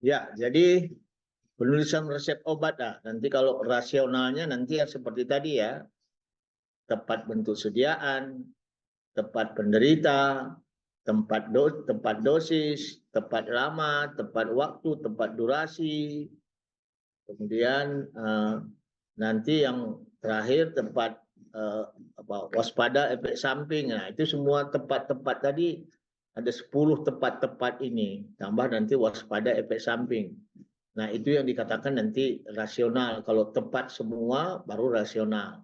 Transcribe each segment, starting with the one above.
Ya, jadi penulisan resep obat nanti kalau rasionalnya nanti ya seperti tadi ya, tepat bentuk sediaan, tepat penderita, tepat dosis, tepat lama, tepat waktu, tepat durasi. Kemudian nanti yang terakhir tepat waspada efek samping. Nah, itu semua tepat-tepat tadi ada 10 tepat-tepat ini, tambah nanti waspada efek samping. Nah, itu yang dikatakan nanti rasional. Kalau tepat semua baru rasional.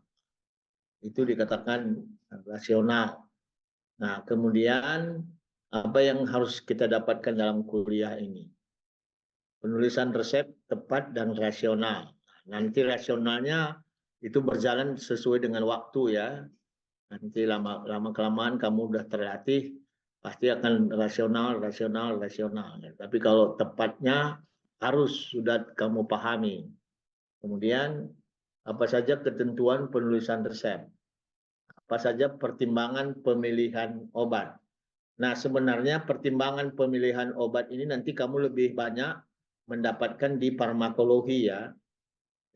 Itu dikatakan rasional. Nah, kemudian apa yang harus kita dapatkan dalam kuliah ini? Penulisan resep tepat dan rasional. Nanti rasionalnya itu berjalan sesuai dengan waktu ya. Nanti lama kelamaan kamu udah terlatih, pasti akan rasional. Tapi kalau tepatnya harus sudah kamu pahami. Kemudian apa saja ketentuan penulisan resep? Apa saja pertimbangan pemilihan obat? Nah, sebenarnya pertimbangan pemilihan obat ini nanti kamu lebih banyak mendapatkan di farmakologi ya.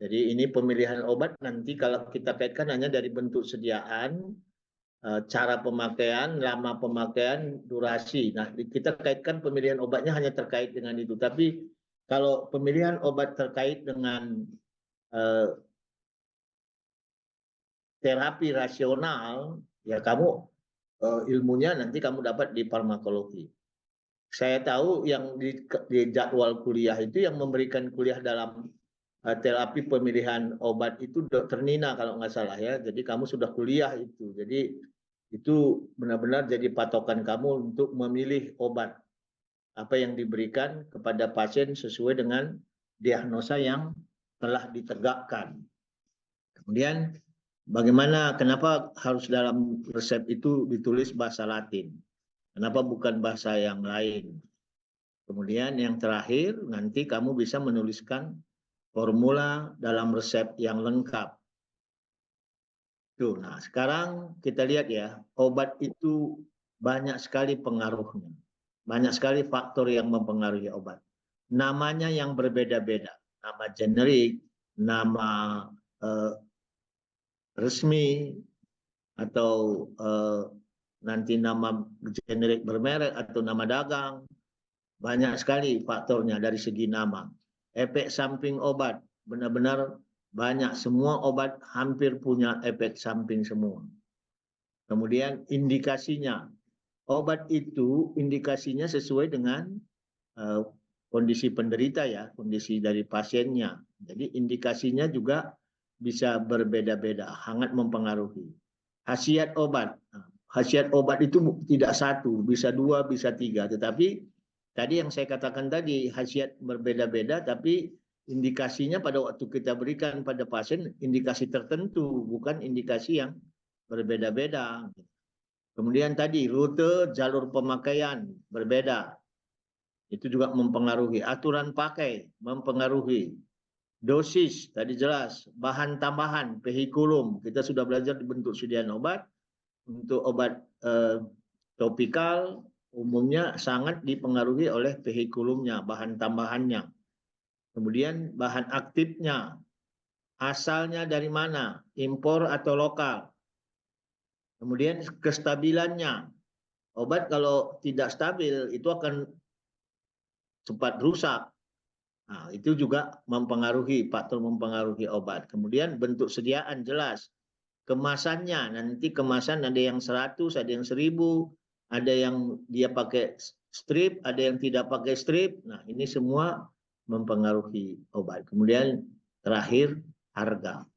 Jadi ini pemilihan obat nanti kalau kita kaitkan hanya dari bentuk sediaan, cara pemakaian, lama pemakaian, durasi. Nah, kita kaitkan pemilihan obatnya hanya terkait dengan itu. Tapi kalau pemilihan obat terkait dengan terapi rasional, ya kamu ilmunya nanti kamu dapat di farmakologi. Saya tahu yang di jadwal kuliah itu yang memberikan kuliah dalam terapi pemilihan obat itu Dokter Nina kalau nggak salah ya. Jadi kamu sudah kuliah itu. Jadi itu benar-benar jadi patokan kamu untuk memilih obat apa yang diberikan kepada pasien sesuai dengan diagnosa yang telah ditegakkan. Kemudian bagaimana, kenapa harus dalam resep itu ditulis bahasa Latin? Kenapa bukan bahasa yang lain? Kemudian yang terakhir, nanti kamu bisa menuliskan formula dalam resep yang lengkap. Tuh, nah sekarang kita lihat ya, obat itu banyak sekali pengaruhnya. Banyak sekali faktor yang mempengaruhi obat. Namanya yang berbeda-beda. Nama generik, nama eh, resmi, atau nanti nama generik bermerek atau nama dagang. Banyak sekali faktornya dari segi nama. Efek samping obat, benar-benar banyak. Semua obat hampir punya efek samping semua. Kemudian indikasinya. Obat itu indikasinya sesuai dengan kondisi penderita ya, kondisi dari pasiennya. Jadi indikasinya juga bisa berbeda-beda, sangat mempengaruhi. Khasiat obat. Khasiat obat itu tidak satu, bisa dua, bisa tiga. Tetapi tadi yang saya katakan tadi, khasiat berbeda-beda, tapi indikasinya pada waktu kita berikan pada pasien, indikasi tertentu, bukan indikasi yang berbeda-beda. Kemudian tadi, rute jalur pemakaian berbeda. Itu juga mempengaruhi. Aturan pakai mempengaruhi. Dosis, tadi jelas. Bahan tambahan, vehikulum. Kita sudah belajar di bentuk sediaan obat. Untuk obat topikal, umumnya sangat dipengaruhi oleh vehikulumnya, bahan tambahannya. Kemudian bahan aktifnya, asalnya dari mana, impor atau lokal. Kemudian kestabilannya, obat kalau tidak stabil itu akan cepat rusak. Nah, itu juga mempengaruhi, faktor mempengaruhi obat. Kemudian bentuk sediaan jelas. Kemasannya, nanti kemasan ada yang 100, ada yang 1000, ada yang dia pakai strip, ada yang tidak pakai strip. Nah, ini semua mempengaruhi obat. Kemudian terakhir, harga.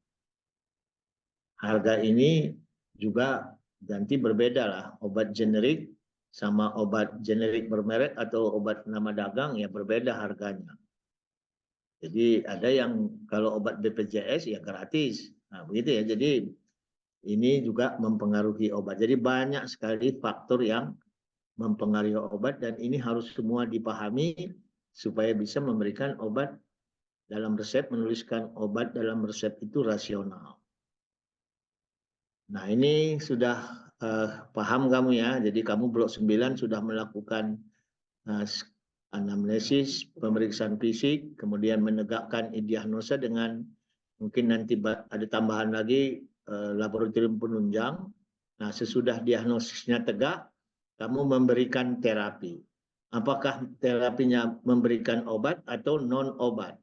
Harga ini juga nanti berbeda lah. Obat generik sama obat generik bermerek atau obat nama dagang ya berbeda harganya. Jadi ada yang kalau obat BPJS ya gratis. Nah, begitu ya. Jadi ini juga mempengaruhi obat. Jadi banyak sekali faktor yang mempengaruhi obat dan ini harus semua dipahami supaya bisa memberikan obat dalam resep, menuliskan obat dalam resep itu rasional. Nah, ini sudah paham kamu ya. Jadi kamu blok 9 sudah melakukan anamnesis, pemeriksaan fisik, kemudian menegakkan diagnosa dengan mungkin nanti ada tambahan lagi laboratorium penunjang. Nah, sesudah diagnosisnya tegak, kamu memberikan terapi. Apakah terapinya memberikan obat atau non obat?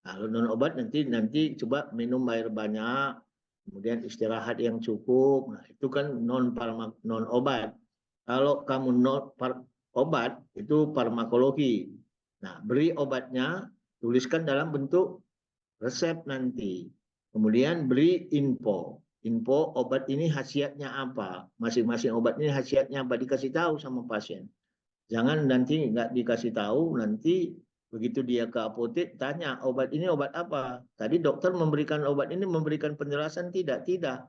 Kalau non obat nanti coba minum air banyak, kemudian istirahat yang cukup. Nah, itu kan non obat. Kalau kamu obat itu farmakologi. Nah, beri obatnya, tuliskan dalam bentuk resep nanti. Kemudian beri info. Info obat ini khasiatnya apa? Masing-masing obat ini khasiatnya apa? Dikasih tahu sama pasien. Jangan nanti nggak dikasih tahu, nanti begitu dia ke apotek tanya obat ini obat apa? Tadi dokter memberikan obat ini memberikan penjelasan tidak? Tidak.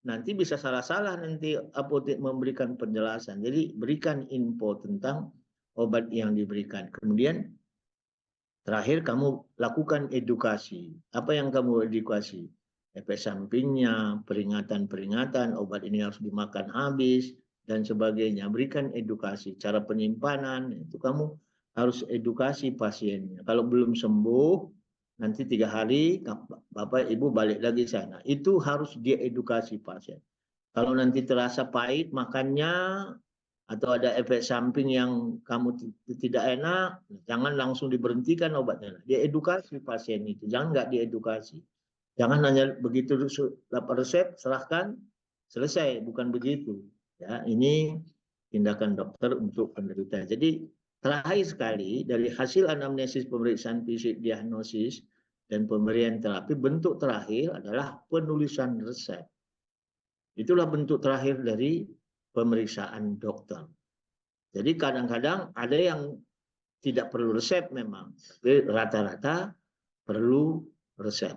Nanti bisa salah-salah nanti apotek memberikan penjelasan. Jadi berikan info tentang obat yang diberikan. Kemudian terakhir kamu lakukan edukasi. Apa yang kamu edukasi? Efek sampingnya, peringatan-peringatan, obat ini harus dimakan habis, dan sebagainya. Berikan edukasi, cara penyimpanan, itu kamu harus edukasi pasiennya. Kalau belum sembuh, nanti 3 hari, Bapak Ibu balik lagi sana. Itu harus diedukasi pasien. Kalau nanti terasa pahit makannya, atau ada efek samping yang kamu tidak enak, jangan langsung diberhentikan obatnya. Diedukasi pasien itu, jangan nggak diedukasi. Jangan hanya begitu dapat resep, serahkan, selesai. Bukan begitu. Ya, ini tindakan dokter untuk penderita. Jadi terakhir sekali, dari hasil anamnesis, pemeriksaan fisik, diagnosis, dan pemberian terapi, bentuk terakhir adalah penulisan resep. Itulah bentuk terakhir dari pemeriksaan dokter. Jadi kadang-kadang ada yang tidak perlu resep memang, tapi rata-rata perlu resep.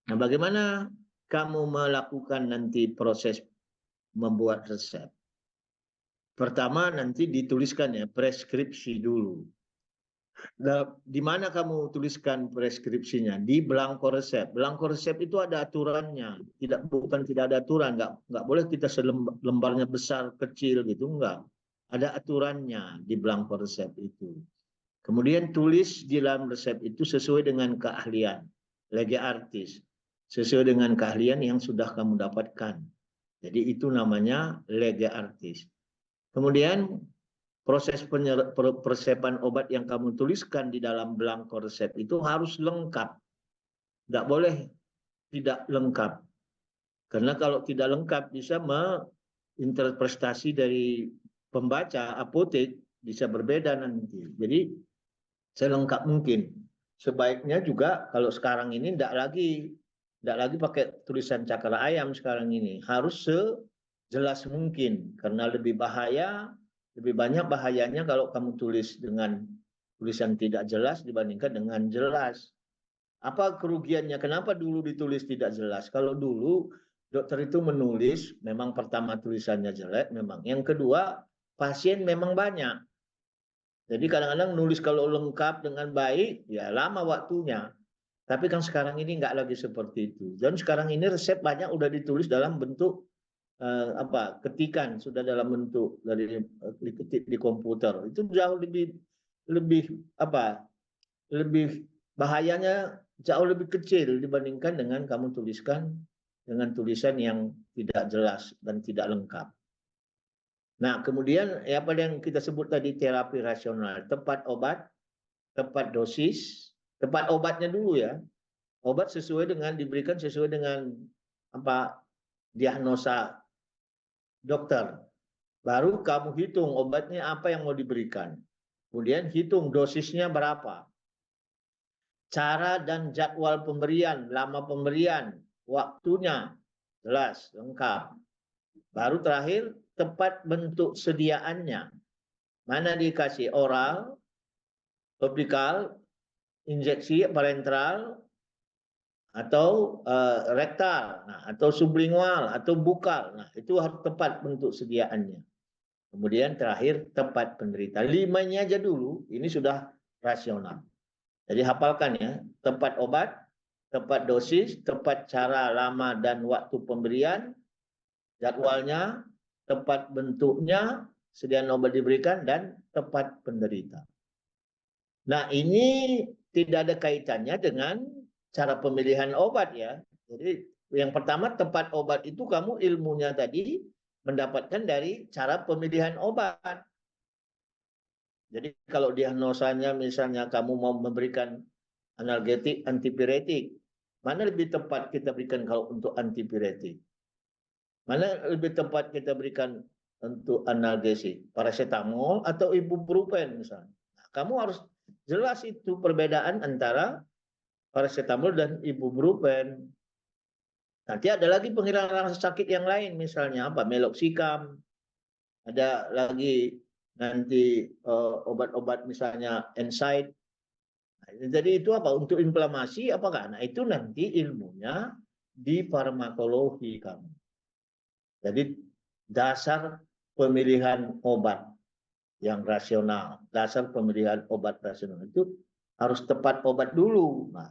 Nah, bagaimana kamu melakukan nanti proses membuat resep? Pertama nanti dituliskan ya, preskripsi dulu. Nah, di mana kamu tuliskan preskripsinya? Di belangko resep. Belangko resep itu ada aturannya. Bukan tidak ada aturan, nggak boleh kita lembarnya besar kecil gitu, enggak. Ada aturannya di belangko resep itu. Kemudian tulis di dalam resep itu sesuai dengan keahlian, lege artis, sesuai dengan keahlian yang sudah kamu dapatkan. Jadi itu namanya lege artis. Kemudian proses persiapan obat yang kamu tuliskan di dalam belangko resep itu harus lengkap. Tidak boleh tidak lengkap. Karena kalau tidak lengkap bisa menginterpretasi dari pembaca apotek bisa berbeda nanti. Jadi selengkap mungkin. Sebaiknya juga kalau sekarang ini tidak lagi pakai tulisan cakar ayam sekarang ini. Harus sejelas mungkin. Karena lebih banyak bahayanya kalau kamu tulis dengan tulisan tidak jelas dibandingkan dengan jelas. Apa kerugiannya? Kenapa dulu ditulis tidak jelas? Kalau dulu dokter itu menulis, memang pertama tulisannya jelek, memang. Yang kedua, pasien memang banyak. Jadi kadang-kadang nulis kalau lengkap dengan baik, ya lama waktunya. Tapi kan sekarang ini nggak lagi seperti itu. Dan sekarang ini resep banyak udah ditulis dalam bentuk ketikan, sudah dalam bentuk dari diketik di komputer. Itu jauh lebih bahayanya jauh lebih kecil dibandingkan dengan kamu tuliskan dengan tulisan yang tidak jelas dan tidak lengkap. Nah, kemudian apa yang kita sebut tadi terapi rasional, tepat obat, tepat dosis, tepat obatnya dulu ya. Obat diberikan sesuai dengan diagnosa dokter. Baru kamu hitung obatnya apa yang mau diberikan. Kemudian hitung dosisnya berapa. Cara dan jadwal pemberian, lama pemberian, waktunya jelas, lengkap. Baru terakhir, tepat bentuk sediaannya. Mana dikasih oral, topikal, injeksi parenteral, atau rektal, atau sublingual, atau bukal. Nah, itu harus tepat bentuk sediaannya. Kemudian terakhir tepat penderita. 5-nya aja dulu, ini sudah rasional. Jadi hafalkan ya, tepat obat, tepat dosis, tepat cara, lama, dan waktu pemberian, jadwalnya, tepat bentuknya, sediaan obat diberikan, dan tepat penderita. Nah, ini tidak ada kaitannya dengan cara pemilihan obat ya. Jadi yang pertama tempat obat itu kamu ilmunya tadi mendapatkan dari cara pemilihan obat. Jadi kalau diagnosanya misalnya kamu mau memberikan analgetik, antipiretik, mana lebih tepat kita berikan kalau untuk antipiretik? Mana lebih tepat kita berikan untuk analgesik? Paracetamol atau ibuprofen misalnya. Nah, kamu harus jelas itu perbedaan antara paracetamol dan ibuprofen. Nanti ada lagi penghilang rasa sakit yang lain, misalnya apa? Meloxicam, ada lagi nanti obat-obat misalnya NSAID. Nah, jadi itu apa? Untuk inflamasi apakah? Nah, itu nanti ilmunya di farmakologi kamu. Jadi dasar pemilihan obat yang rasional, dasar pemilihan obat rasional itu harus tepat obat dulu. Nah,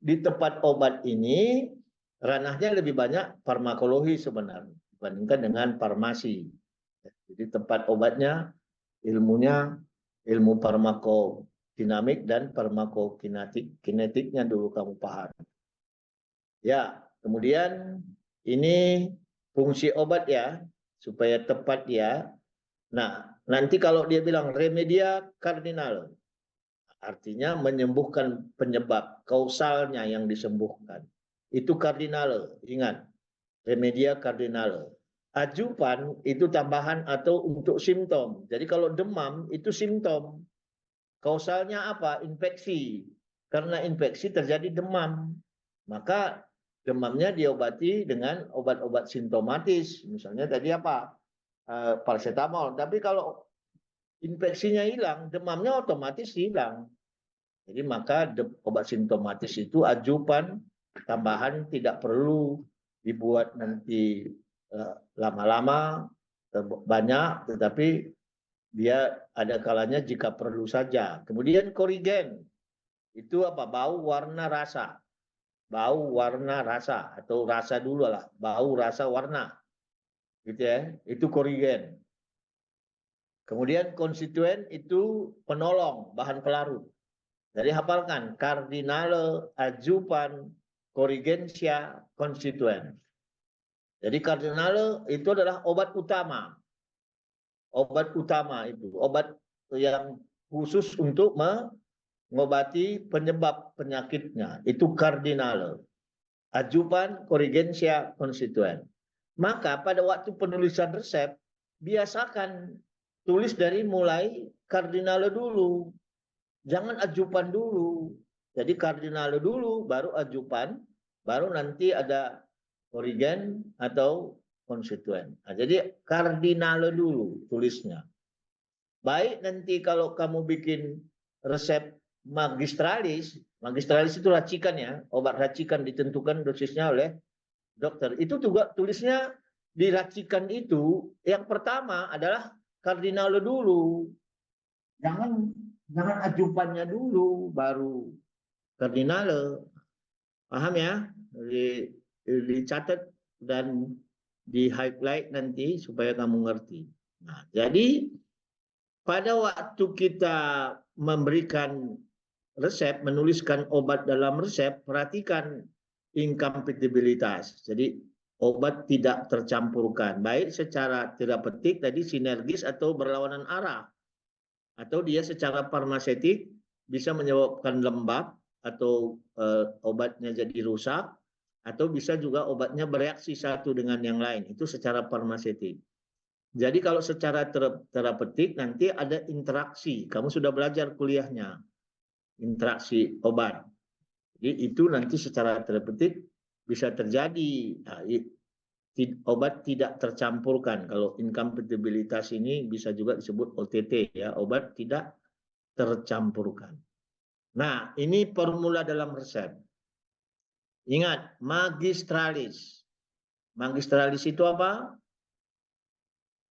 di tepat obat ini ranahnya lebih banyak farmakologi sebenarnya dibandingkan dengan farmasi. Jadi tempat obatnya ilmunya ilmu farmakodinamik dan farmakokinetiknya dulu kamu paham. Ya, kemudian ini fungsi obat ya, supaya tepat ya. Nah, nanti kalau dia bilang remedia kardinal, artinya menyembuhkan penyebab, kausalnya yang disembuhkan. Itu kardinal, ingat, remedia kardinal. Ajupan itu tambahan atau untuk simptom. Jadi kalau demam itu simptom. Kausalnya apa? Infeksi. Karena infeksi terjadi demam. Maka demamnya diobati dengan obat-obat simptomatis. Misalnya tadi apa? Paracetamol. Tapi kalau infeksinya hilang, demamnya otomatis hilang. Jadi maka obat simptomatis itu ajupan tambahan, tidak perlu dibuat nanti lama-lama banyak, tetapi dia ada kalanya jika perlu saja. Kemudian korigen itu apa? Bau, warna, rasa. Bau, warna, rasa, atau rasa dulu lah. Bau, rasa, warna, gitu ya. Itu korigen. Kemudian konstituen itu penolong, bahan pelarut. Jadi hafalkan, kardinale, ajupan, korigensia, konstituen. Jadi kardinale itu adalah obat utama. Obat utama itu, obat yang khusus untuk mengobati penyebab penyakitnya. Itu kardinale. Ajupan, korigensia, konstituen. Maka pada waktu penulisan resep, biasakan tulis dari mulai kardinale dulu. Jangan ajupan dulu. Jadi kardinale dulu, baru ajupan, baru nanti ada origen atau konstituen. Nah, jadi kardinale dulu tulisnya. Baik nanti kalau kamu bikin resep magistralis, magistralis itu racikan ya, obat racikan ditentukan dosisnya oleh dokter. Itu juga tulisnya diracikan itu, yang pertama adalah kardinale dulu. Jangan ajupannya dulu, baru kardinale. Paham ya? Dicatat dan di highlight nanti supaya kamu ngerti. Nah, jadi pada waktu kita memberikan resep, menuliskan obat dalam resep, perhatikan incompatibilitas. Jadi obat tidak tercampurkan, baik secara terapeutik tadi sinergis atau berlawanan arah, atau dia secara farmasetik bisa menyebabkan lembab atau obatnya jadi rusak, atau bisa juga obatnya bereaksi satu dengan yang lain. Itu secara farmasetik. Jadi kalau secara terapeutik nanti ada interaksi. Kamu sudah belajar kuliahnya, interaksi obat. Jadi itu nanti secara terapeutik bisa terjadi. Nah, obat tidak tercampurkan. Kalau incompatibilitas ini bisa juga disebut OTT ya, obat tidak tercampurkan. Nah, ini formula dalam resep. Ingat, magistralis. Magistralis itu apa?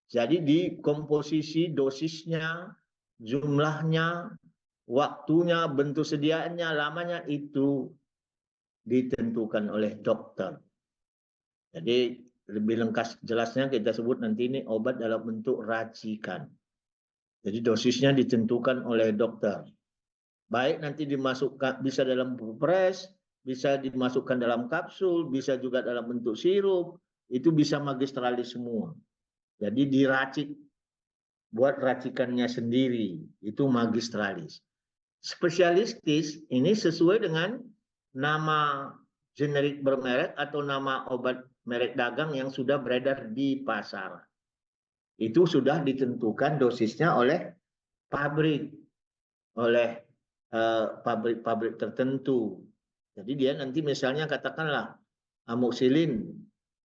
Jadi di komposisi dosisnya, jumlahnya, waktunya, bentuk sediaannya, lamanya itu ditentukan oleh dokter. Jadi lebih lengkap jelasnya kita sebut nanti ini obat dalam bentuk racikan. Jadi dosisnya ditentukan oleh dokter. Baik nanti dimasukkan, bisa dalam pupres, bisa dimasukkan dalam kapsul, bisa juga dalam bentuk sirup, itu bisa magistralis semua. Jadi diracik, buat racikannya sendiri, itu magistralis. Spesialistis ini sesuai dengan nama generik bermerek atau nama obat merek dagang yang sudah beredar di pasar. Itu sudah ditentukan dosisnya oleh pabrik, oleh pabrik-pabrik tertentu. Jadi dia nanti misalnya katakanlah amoxicillin.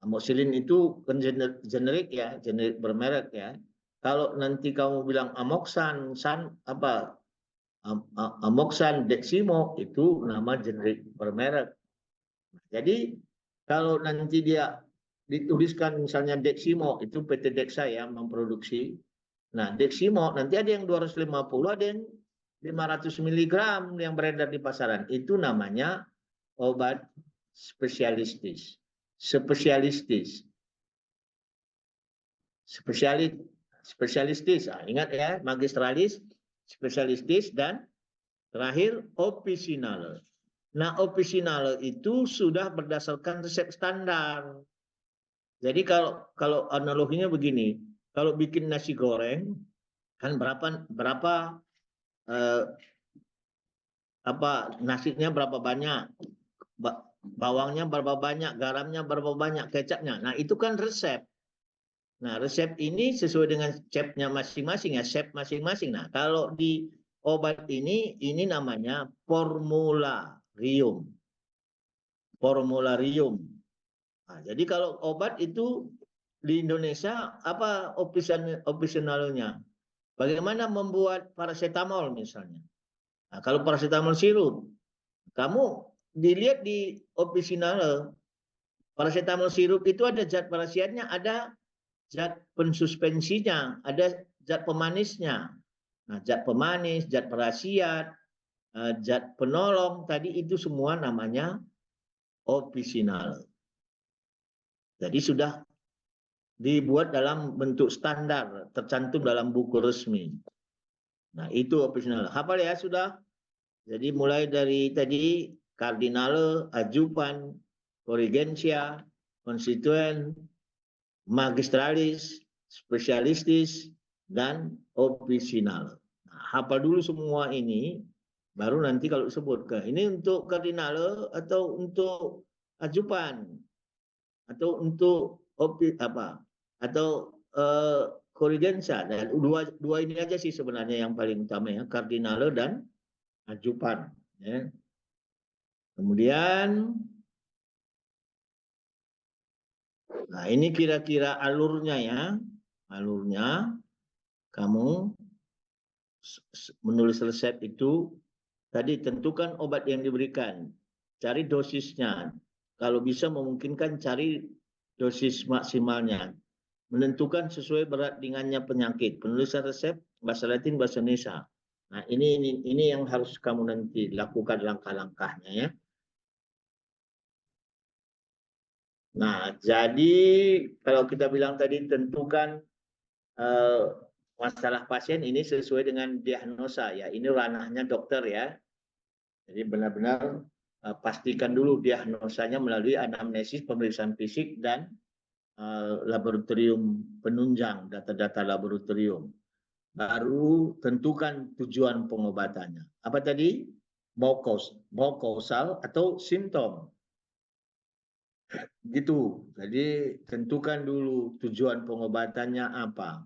Amoxicillin itu kan generik ya, generik bermerek ya. Kalau nanti kamu bilang amoxan, amoxan, deximo itu nama generik bermerek. Jadi kalau nanti dia dituliskan misalnya deximo itu PT Dexa ya memproduksi. Nah, deximo nanti ada yang 250, ada yang 500 mg yang beredar di pasaran. Itu namanya obat spesialistis. Spesialistis. Spesialistis. Nah, ingat ya, magistralis, spesialistis, dan terakhir officinal. Nah, officinal itu sudah berdasarkan resep standar. Jadi kalau analoginya begini, kalau bikin nasi goreng kan berapa nasinya berapa banyak, bawangnya berapa banyak, garamnya berapa banyak, kecapnya. Nah, itu kan resep. Nah, resep ini sesuai dengan chefnya masing-masing ya, chef masing-masing. Nah, kalau di obat ini namanya formularium. Formularium. Nah, jadi kalau obat itu di Indonesia apa opsionalnya? Bagaimana membuat paracetamol misalnya? Nah, kalau paracetamol sirup, kamu dilihat di opsional, paracetamol sirup itu ada zat parasiatnya, ada zat pensuspensinya, ada zat pemanisnya. Nah, zat pemanis, zat parasiat, zat penolong, tadi itu semua namanya opsional. Jadi sudah dibuat dalam bentuk standar, tercantum dalam buku resmi. Nah, itu opsional. Hafal ya sudah? Jadi mulai dari tadi kardinale, adjuvan, corrigentia, konstituen, magistralis, spesialistis, dan officinal. Nah, hafal dulu semua ini, baru nanti kalau disebut ke ini untuk kardinale atau untuk adjuvan atau untuk atau corrigentia. Dan dua ini aja sih sebenarnya yang paling utama ya, kardinale dan adjuvan. Ya. Kemudian, nah ini kira-kira alurnya ya, alurnya kamu menulis resep itu tadi tentukan obat yang diberikan, cari dosisnya, kalau bisa memungkinkan cari dosis maksimalnya, menentukan sesuai berat ringannya penyakit, penulisan resep bahasa Latin bahasa Indonesia. Nah ini yang harus kamu nanti lakukan langkah-langkahnya ya. Nah jadi kalau kita bilang tadi tentukan masalah pasien ini sesuai dengan diagnosa ya, ini ranahnya dokter ya. Jadi benar-benar pastikan dulu diagnosanya melalui anamnesis, pemeriksaan fisik, dan laboratorium penunjang, data-data laboratorium. Baru tentukan tujuan pengobatannya. Apa tadi? Mau kausal atau simptom. Gitu. Jadi tentukan dulu tujuan pengobatannya apa.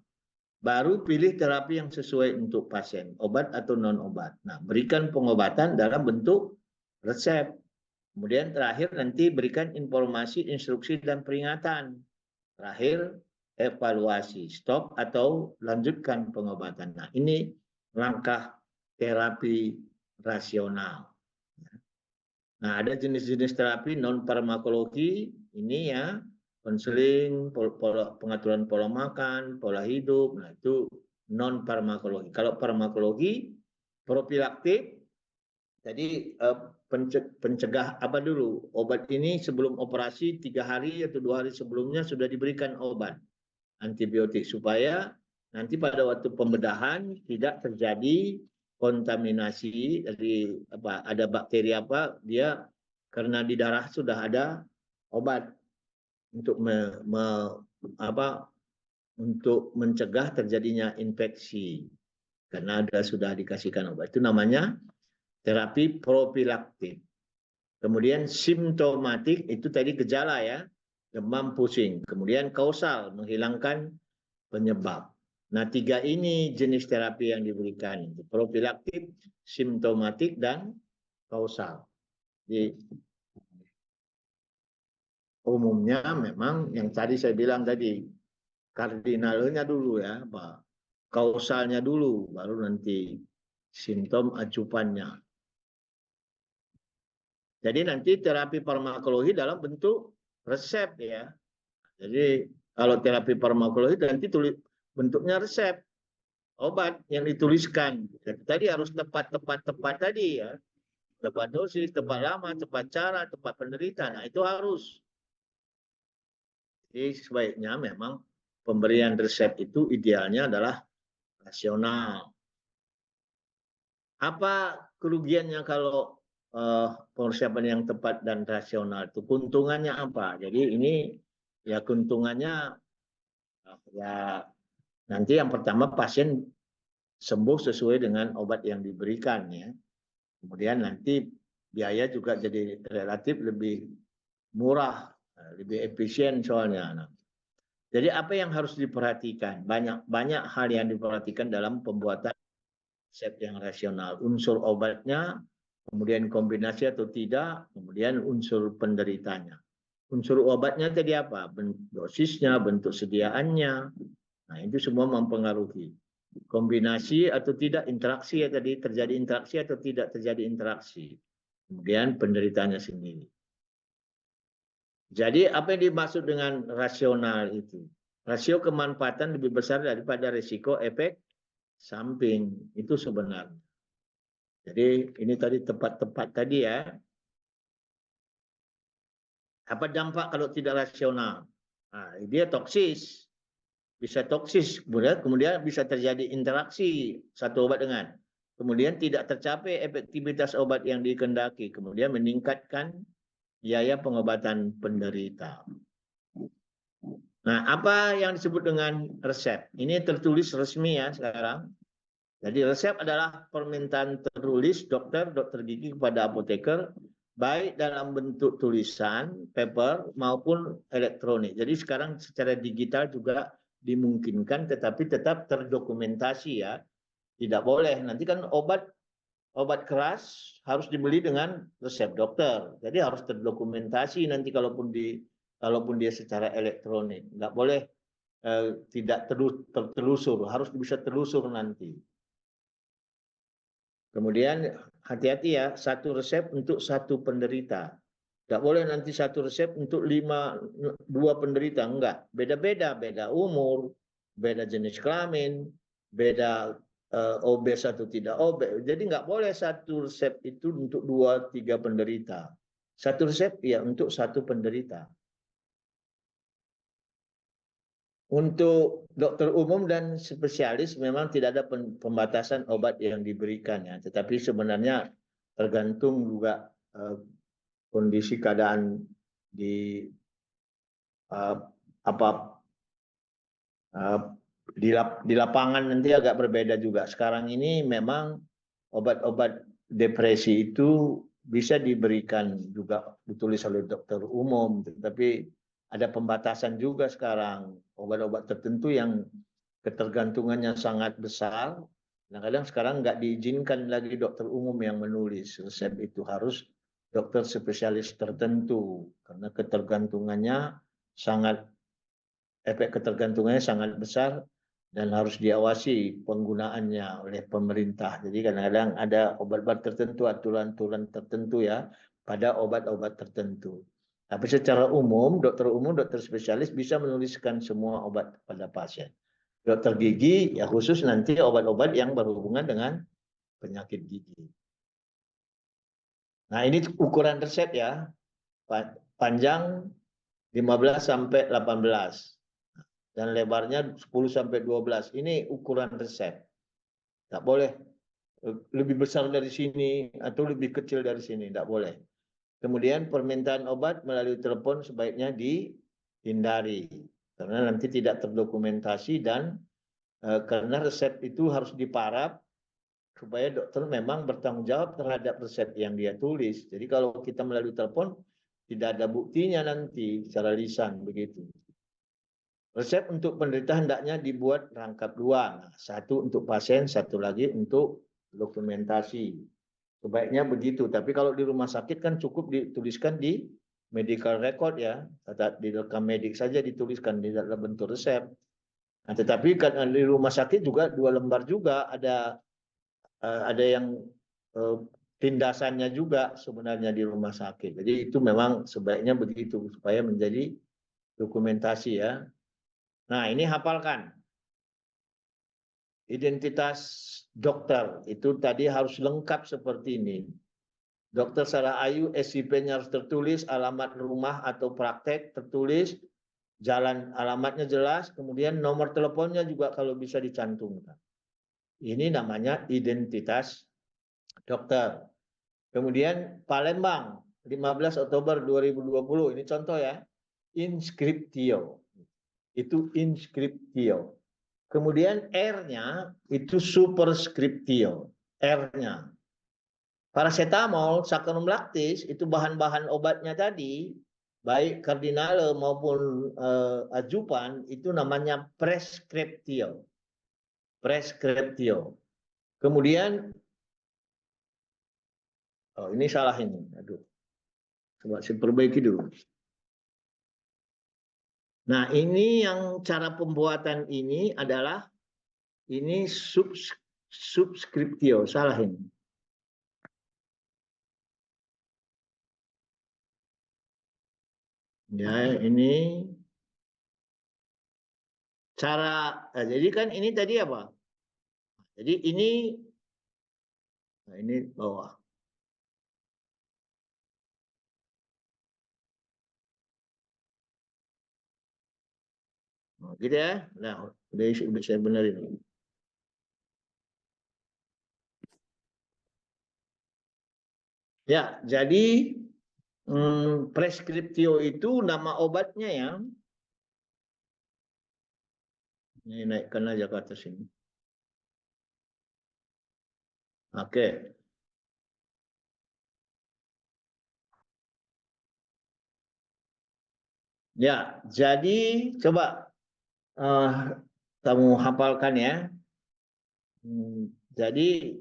Baru pilih terapi yang sesuai untuk pasien, obat atau non-obat. Nah, berikan pengobatan dalam bentuk resep. Kemudian terakhir nanti berikan informasi, instruksi, dan peringatan. Terakhir, evaluasi, stop atau lanjutkan pengobatan. Nah, ini langkah terapi rasional. Nah, ada jenis-jenis terapi non-farmakologi, ini ya, konseling, pengaturan pola makan, pola hidup, nah itu non-farmakologi. Kalau farmakologi, profilaktik, jadi pencegah apa dulu, obat ini sebelum operasi 3 hari atau 2 hari sebelumnya sudah diberikan obat antibiotik supaya nanti pada waktu pembedahan tidak terjadi kontaminasi dari apa, ada bakteri apa, dia karena di darah sudah ada obat untuk untuk mencegah terjadinya infeksi karena sudah dikasihkan obat. Itu namanya terapi profilaktik. Kemudian simptomatik itu tadi gejala ya, demam, pusing. Kemudian kausal, menghilangkan penyebab. Nah, 3 ini jenis terapi yang diberikan. Profilaktik, simptomatik, dan kausal. Jadi, umumnya memang yang tadi saya bilang tadi, kardinalnya dulu ya, Pak. Kausalnya dulu, baru nanti simptom acupannya. Jadi nanti terapi farmakologi dalam bentuk resep ya. Jadi kalau terapi farmakologi nanti bentuknya resep obat yang dituliskan. Tadi harus tepat tadi ya. Tepat dosis, tepat lama, tepat cara, tepat penderita. Nah itu harus. Jadi sebaiknya memang pemberian resep itu idealnya adalah rasional. Apa kerugiannya kalau persiapan yang tepat dan rasional itu? Keuntungannya apa? Jadi ini ya keuntungannya ya nanti yang pertama pasien sembuh sesuai dengan obat yang diberikan ya. Kemudian nanti biaya juga jadi relatif lebih murah, lebih efisien soalnya. Nah, jadi apa yang harus diperhatikan? Banyak hal yang diperhatikan dalam pembuatan resep yang rasional. Unsur obatnya, kemudian kombinasi atau tidak, kemudian unsur penderitanya. Unsur obatnya tadi apa? Dosisnya, bentuk sediaannya. Nah, itu semua mempengaruhi. Kombinasi atau tidak, interaksi ya tadi, terjadi interaksi atau tidak terjadi interaksi. Kemudian penderitanya sendiri. Jadi apa yang dimaksud dengan rasional itu? Rasio kemanfaatan lebih besar daripada risiko efek samping. Itu sebenarnya. Jadi ini tadi tepat-tepat tadi ya. Apa dampak kalau tidak rasional? Nah, dia toksis. Bisa toksis, kemudian bisa terjadi interaksi satu obat dengan. Kemudian tidak tercapai efektivitas obat yang dikehendaki. Kemudian meningkatkan biaya pengobatan penderita. Nah, apa yang disebut dengan resep? Ini tertulis resmi ya sekarang. Jadi resep adalah permintaan tertulis dokter gigi kepada apoteker, baik dalam bentuk tulisan, paper, maupun elektronik. Jadi sekarang secara digital juga dimungkinkan, tetapi tetap terdokumentasi ya. Tidak boleh, nanti kan obat keras harus dibeli dengan resep dokter. Jadi harus terdokumentasi nanti kalaupun dia secara elektronik. Nggak boleh tidak tertelusur, harus bisa telusur nanti. Kemudian hati-hati ya, satu resep untuk satu penderita. Tidak boleh nanti satu resep untuk 2 penderita, enggak. Beda-beda, beda umur, beda jenis kelamin, beda obes atau tidak obes. Jadi enggak boleh satu resep itu untuk 2-3 penderita. Satu resep ya untuk satu penderita. Untuk dokter umum dan spesialis memang tidak ada pembatasan obat yang diberikan ya, tetapi sebenarnya tergantung juga kondisi keadaan di di lapangan nanti agak berbeda juga. Sekarang ini memang obat-obat depresi itu bisa diberikan juga ditulis oleh dokter umum, tetapi ada pembatasan juga sekarang. Obat-obat tertentu yang ketergantungannya sangat besar. Kadang-kadang sekarang nggak diizinkan lagi dokter umum yang menulis resep itu, harus dokter spesialis tertentu karena efek ketergantungannya sangat besar dan harus diawasi penggunaannya oleh pemerintah. Jadi kadang-kadang ada obat-obat tertentu, aturan-aturan tertentu ya pada obat-obat tertentu. Tapi secara umum, dokter spesialis bisa menuliskan semua obat pada pasien. Dokter gigi ya khusus nanti obat-obat yang berhubungan dengan penyakit gigi. Nah, ini ukuran resep ya. Panjang 15 sampai 18 dan lebarnya 10 sampai 12. Ini ukuran resep. Tak boleh lebih besar dari sini atau lebih kecil dari sini, tidak boleh. Kemudian permintaan obat melalui telepon sebaiknya dihindari karena nanti tidak terdokumentasi dan karena resep itu harus diparaf supaya dokter memang bertanggung jawab terhadap resep yang dia tulis. Jadi kalau kita melalui telepon tidak ada buktinya nanti secara lisan begitu. Resep untuk penderita hendaknya dibuat rangkap dua. Nah, satu untuk pasien, satu lagi untuk dokumentasi. Sebaiknya begitu. Tapi kalau di rumah sakit kan cukup dituliskan di medical record ya. Di rekam medik saja dituliskan di dalam bentuk resep. Nah, tetapi kan di rumah sakit juga 2 lembar juga ada yang tindasannya juga sebenarnya di rumah sakit. Jadi itu memang sebaiknya begitu supaya menjadi dokumentasi ya. Nah, ini hafalkan. Identitas dokter itu tadi harus lengkap seperti ini. Dokter Sarah Ayu, SIP-nya harus tertulis, alamat rumah atau praktek tertulis, jalan alamatnya jelas, kemudian nomor teleponnya juga kalau bisa dicantumkan. Ini namanya identitas dokter. Kemudian Palembang, 15 Oktober 2020, ini contoh ya, inskriptio. Itu inskriptio. Kemudian R-nya itu superskriptio, R-nya. Paracetamol, saccharum lactis, itu bahan-bahan obatnya tadi, baik kardinale maupun adjuvan, itu namanya preskriptio. Preskriptio. Kemudian, oh ini salah ini, aduh. Coba saya perbaiki dulu. Nah, ini yang cara pembuatan ini adalah ini subskriptio, salah ini. Ya, ini cara, jadi kan ini tadi apa? Jadi ini, nah ini bawah. Nah, gitu ya. Nah, udah saya benerin. Ya, jadi preskriptio itu nama obatnya ya. Ini naikkan aja ke atas ini. Oke. Ya, jadi coba kamu hafalkan ya. Jadi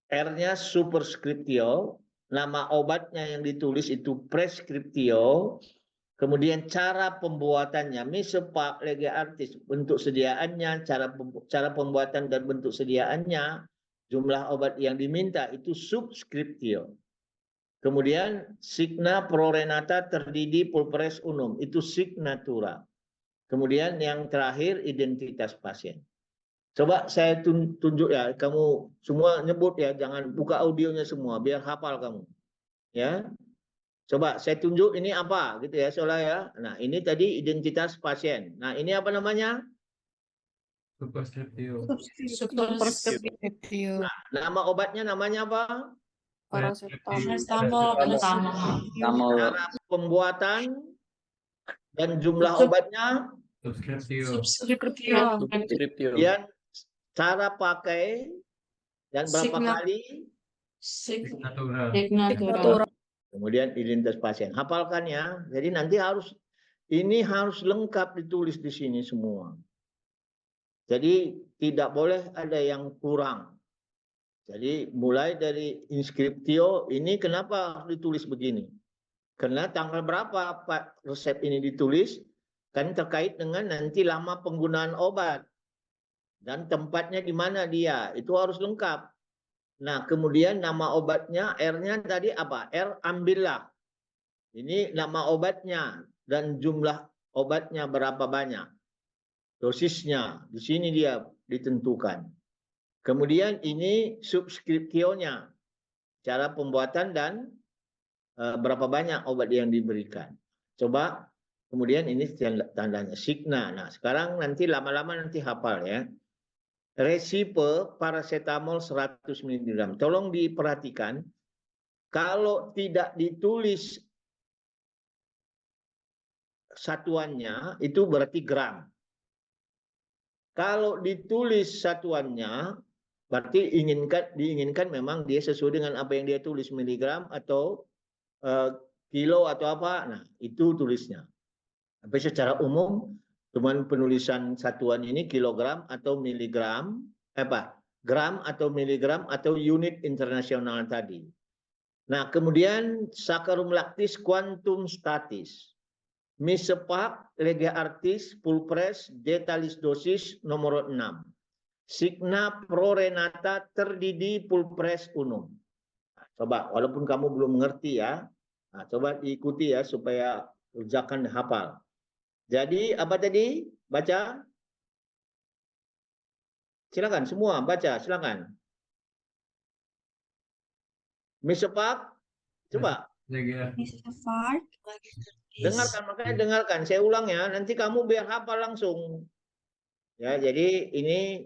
R-nya superskriptio, nama obatnya yang ditulis itu preskriptio, kemudian cara pembuatannya, misepak, lege artis, bentuk sediaannya, cara pembuatan dan bentuk sediaannya, jumlah obat yang diminta itu subskriptio. Kemudian signa prorenata terdidi pulperes unum, itu signatura. Kemudian yang terakhir identitas pasien. Coba saya tunjuk ya, kamu semua nyebut ya, jangan buka audionya semua, biar hafal kamu. Ya, coba saya tunjuk ini apa, gitu ya, soalnya ya. Nah, ini tadi identitas pasien. Nah, ini apa namanya? Superskriptio. Superskriptio. Nah, nama obatnya namanya apa? Paracetamol. Cara pembuatan dan jumlah obatnya? Subskriptio. Kemudian cara pakai dan berapa kali? Signatura. Kemudian identitas pasien. Hafalkan ya. Jadi nanti ini harus lengkap ditulis di sini semua. Jadi tidak boleh ada yang kurang. Jadi mulai dari inskriptio ini kenapa harus ditulis begini? Karena tanggal berapa Pak resep ini ditulis kan terkait dengan nanti lama penggunaan obat dan tempatnya di mana dia. Itu harus lengkap. Nah, kemudian nama obatnya R-nya tadi apa? R ambillah. Ini nama obatnya dan jumlah obatnya berapa banyak. Dosisnya di sini dia ditentukan. Kemudian ini subskriptionya, cara pembuatan dan berapa banyak obat yang diberikan. Coba kemudian ini tandanya signa. Nah, sekarang nanti lama-lama nanti hafal ya. resipe paracetamol 100 mg. Tolong diperhatikan, kalau tidak ditulis satuannya itu berarti gram. Kalau ditulis satuannya berarti diinginkan memang dia sesuai dengan apa yang dia tulis, miligram atau kilo atau apa. Nah, itu tulisnya. Tapi secara umum cuman penulisan satuan ini kilogram atau miligram, gram atau miligram atau unit internasional tadi. Nah, kemudian sakarum laktis quantum statis. Misepak, lega artis, pulpres, detalis dosis nomor 6. Signa prorenata terdidi pulpres unum. Nah, coba, walaupun kamu belum mengerti ya, nah, coba diikuti ya supaya ujakan hafal. Jadi apa tadi? Baca. Silakan semua baca, silakan. Misepak, coba. Misepak. Dengarkan, makanya dengarkan. Saya ulang ya, nanti kamu biar hafal langsung. Ya, jadi ini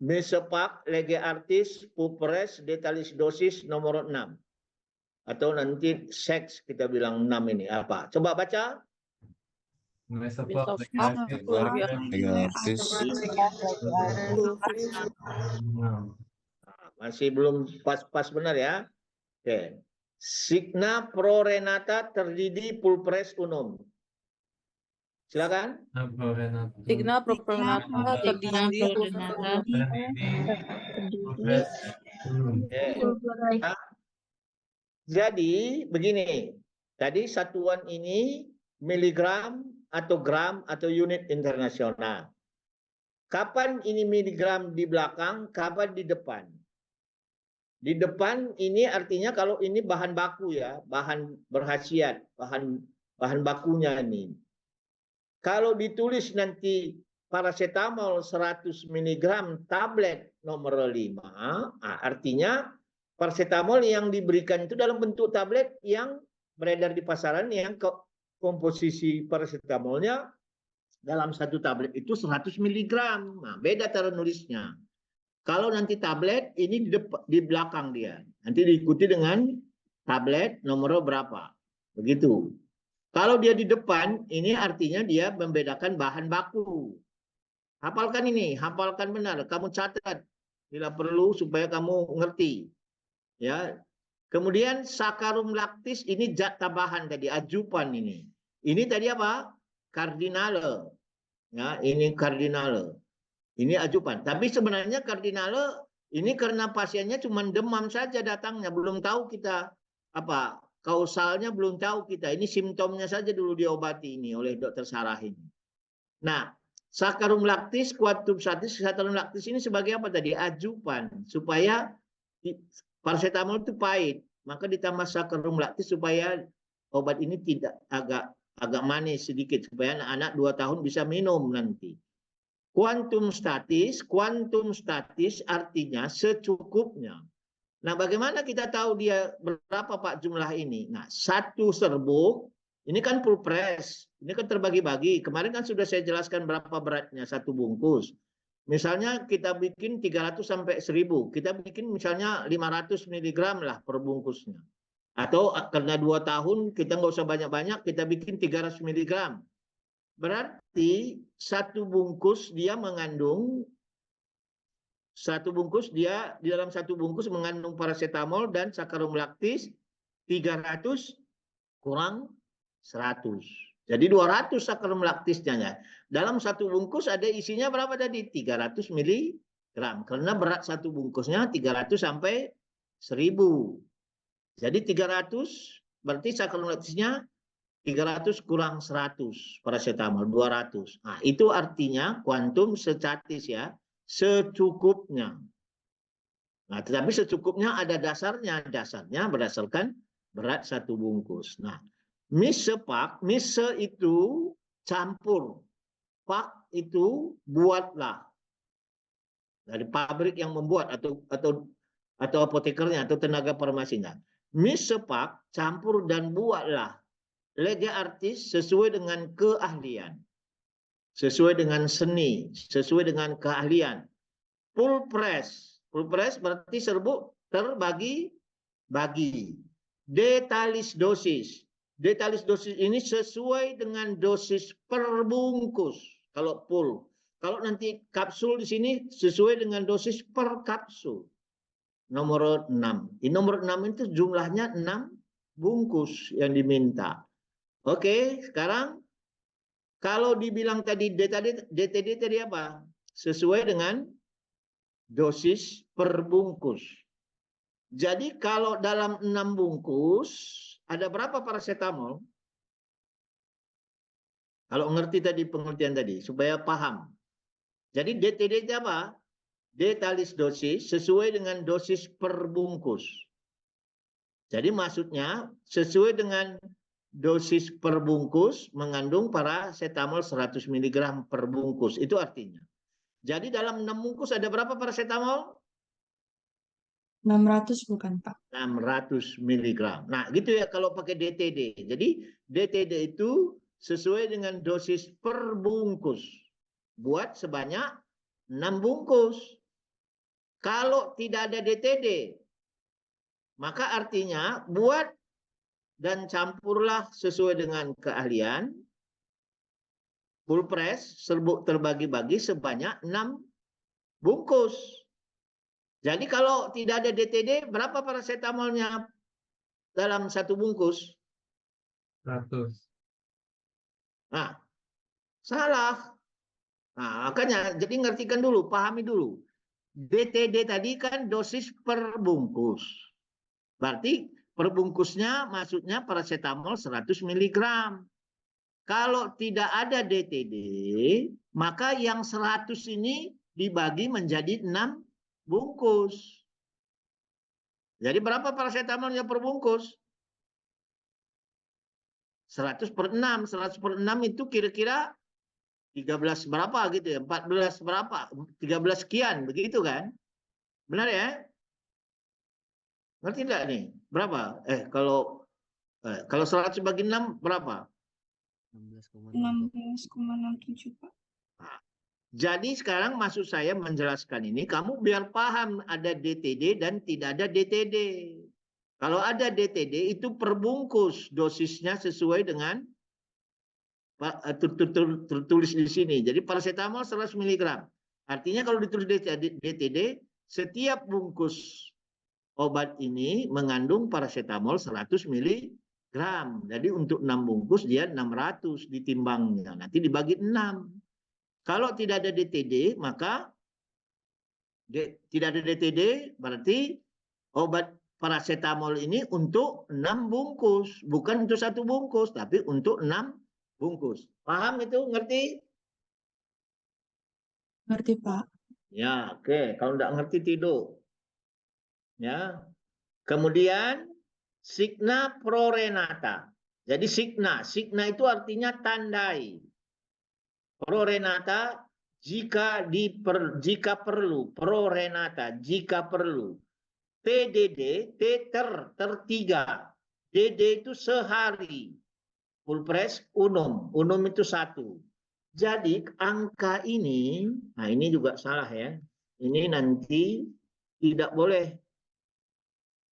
misepak, lege artis, pupres, detalis dosis nomor 6. Atau nanti seks kita bilang 6 ini apa? Coba baca. Misepak, masih belum pas-pas benar ya. Oke. Signa prorenata terdidi pulpres unum. Silakan. Signa prorenata terdiri Jadi begini, tadi satuan ini miligram atau gram atau unit internasional. Kapan ini miligram di belakang, kapan di depan? Di depan ini artinya kalau ini bahan baku ya, bahan berkhasiat, bahan bakunya ini. Kalau ditulis nanti paracetamol 100 mg tablet nomor 5, artinya paracetamol yang diberikan itu dalam bentuk tablet yang beredar di pasaran yang komposisi paracetamolnya dalam satu tablet itu 100 mg. Nah, beda cara nulisnya. Kalau nanti tablet ini di belakang dia. Nanti diikuti dengan tablet nomor berapa. Begitu. Kalau dia di depan, ini artinya dia membedakan bahan baku. Hafalkan ini, hafalkan benar. Kamu catat bila perlu supaya kamu ngerti. Ya. Kemudian sakarum laktis ini zat tambahan tadi, ajupan ini. Ini tadi apa? Kardinale. Ya, ini kardinale. Ini ajupan. Tapi sebenarnya kardinale ini karena pasiennya cuma demam saja datangnya, belum tahu kita apa kausalnya, belum tahu kita. Ini simptomnya saja dulu diobati ini oleh dokter Sarah ini. Nah, sakarum laktis, quantum statis, sakarum laktis ini sebagai apa tadi? Ajupan supaya paracetamol itu pahit, maka ditambah sakarum laktis supaya obat ini tidak agak manis sedikit supaya anak-anak 2 tahun bisa minum nanti. Quantum statis artinya secukupnya. Nah, bagaimana kita tahu dia berapa Pak jumlah ini? Nah, satu serbuk, ini kan pulpres, ini kan terbagi-bagi. Kemarin kan sudah saya jelaskan berapa beratnya satu bungkus. Misalnya kita bikin 300 sampai 1000, kita bikin misalnya 500 mg lah per bungkusnya. Atau karena 2 tahun kita nggak usah banyak-banyak, kita bikin 300 mg. Berarti satu bungkus dia mengandung di dalam satu bungkus mengandung paracetamol dan sakarum laktis 300 kurang 100. Jadi 200 sakarum laktisnya ya. Dalam satu bungkus ada isinya berapa tadi? 300 mg. Karena berat satu bungkusnya 300 sampai 1000. Jadi 300 berarti sakarum laktisnya 300 kurang 100 paracetamol 200. Nah, itu artinya kuantum statis ya, secukupnya. Nah, tetapi secukupnya ada dasarnya. Dasarnya berdasarkan berat satu bungkus. Nah, misepak, mise itu campur. Pak itu buatlah. Dari pabrik yang membuat atau apotekernya atau tenaga farmasinya. Misepak campur dan buatlah. Lega artis sesuai dengan keahlian, sesuai dengan seni, sesuai dengan keahlian. full press. Full press berarti serbuk terbagi-bagi. Detalis dosis. Detalis dosis ini sesuai dengan dosis per bungkus. Kalau full. Kalau nanti kapsul di sini sesuai dengan dosis per kapsul. Nomor 6. Di nomor 6 itu jumlahnya 6 bungkus yang diminta. Oke, sekarang kalau dibilang tadi DTD tadi apa? Sesuai dengan dosis per bungkus. Jadi kalau dalam 6 bungkus, ada berapa paracetamol? Kalau ngerti tadi pengertian tadi, supaya paham. Jadi DTD itu apa? Detalis dosis sesuai dengan dosis per bungkus. Jadi maksudnya sesuai dengan dosis per bungkus mengandung paracetamol 100 mg per bungkus. Itu artinya. Jadi dalam 6 bungkus ada berapa paracetamol? 600 bukan, Pak? 600 mg. Nah, gitu ya kalau pakai DTD. Jadi DTD itu sesuai dengan dosis per bungkus. Buat sebanyak 6 bungkus. Kalau tidak ada DTD, maka artinya buat dan campurlah sesuai dengan keahlian. Full press, serbuk terbagi-bagi sebanyak 6 bungkus. Jadi kalau tidak ada DTD, berapa paracetamolnya dalam satu bungkus? 100. Nah, salah. Nah, makanya jadi ngertikan dulu, pahami dulu. DTD tadi kan dosis per bungkus. Berarti per bungkusnya maksudnya paracetamol 100 mg. Kalau tidak ada DTD, maka yang 100 ini dibagi menjadi 6 bungkus. Jadi berapa paracetamolnya per bungkus? 100 per 6. 100 per 6 itu kira-kira 13 berapa gitu ya? 14 berapa? 13 sekian, begitu kan? Benar ya? Ngerti enggak nih? Berapa? Kalau 100 bagi 6 berapa? 16,67, Pak. Nah, jadi sekarang maksud saya menjelaskan ini, kamu biar paham ada DTD dan tidak ada DTD. Kalau ada DTD itu per bungkus dosisnya sesuai dengan tertulis di sini. Jadi paracetamol 100 mg. Artinya kalau ditulis DTD, setiap bungkus obat ini mengandung paracetamol 100 mg. Jadi untuk 6 bungkus dia 600 ditimbangnya. Nanti dibagi 6. Kalau tidak ada DTD, maka tidak ada DTD berarti obat paracetamol ini untuk 6 bungkus. Bukan untuk 1 bungkus, tapi untuk 6 bungkus. Paham itu? Ngerti? Ngerti, Pak. Ya, oke. Kalau nggak ngerti tidur. Ya. Kemudian signa prorenata. Jadi signa itu artinya tandai. Prorenata jika perlu, prorenata jika perlu. TDD, tertiga. DD itu sehari. Full press unum itu 1. Jadi angka ini, nah ini juga salah ya. Ini nanti tidak boleh.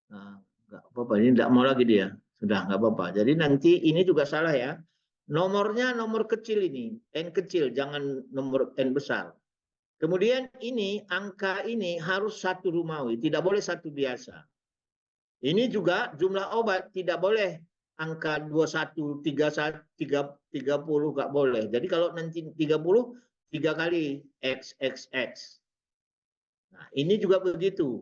Nah, nggak apa-apa, ini tidak mau lagi dia. Sudah nggak apa-apa. Jadi nanti ini juga salah ya. Nomornya nomor kecil ini, N kecil, jangan nomor N besar. Kemudian ini, angka ini harus 1 Romawi, tidak boleh 1 biasa. Ini juga jumlah obat, tidak boleh angka 21, 30 nggak boleh. Jadi kalau nanti 30, 3 kali XXX. Nah, ini juga begitu.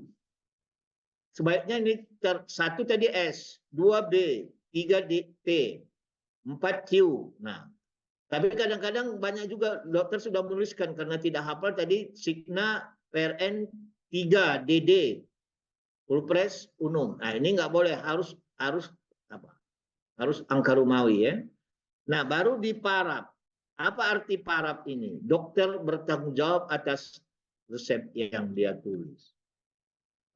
Sebaiknya ini 1 tadi S, 2B, 3D, T, 4Q. Nah, tapi kadang-kadang banyak juga dokter sudah menuliskan karena tidak hafal tadi signa PRN 3 DD full press unum. Nah, ini nggak boleh, harus apa? Harus angka Romawi ya. Nah, baru di paraf. Apa arti paraf ini? Dokter bertanggung jawab atas resep yang dia tulis.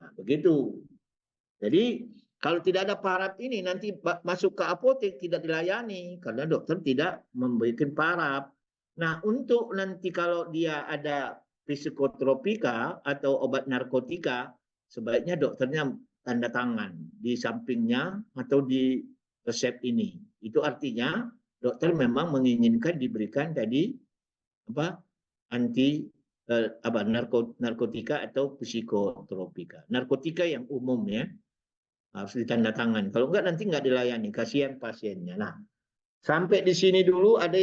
Nah, begitu. Jadi kalau tidak ada paraf ini nanti masuk ke apotek tidak dilayani karena dokter tidak memberikan paraf. Nah, untuk nanti kalau dia ada psikotropika atau obat narkotika, sebaiknya dokternya tanda tangan di sampingnya atau di resep ini. Itu artinya dokter memang menginginkan diberikan tadi apa anti narkotika atau psikotropika. Narkotika yang umum ya harus ditanda tangan. Kalau enggak nanti enggak dilayani, kasihan pasiennya. Nah, sampai di sini dulu ada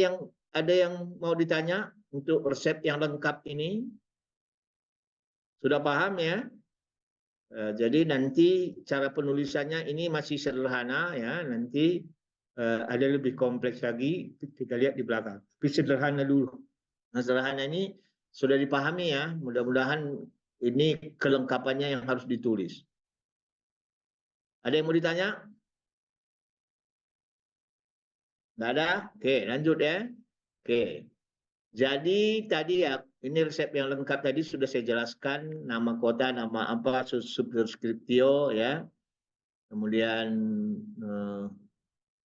yang mau ditanya untuk resep yang lengkap ini? Sudah paham ya? Jadi nanti cara penulisannya ini masih sederhana ya, nanti ada lebih kompleks lagi, kita lihat di belakang. Tapi sederhana dulu. Nah, sederhana ini sudah dipahami ya, mudah-mudahan ini kelengkapannya yang harus ditulis. Ada yang mau ditanya? Nggak ada? Oke, lanjut ya. Oke. Jadi tadi ya, ini resep yang lengkap tadi sudah saya jelaskan, nama kota, nama apa, subskriptio ya. Kemudian,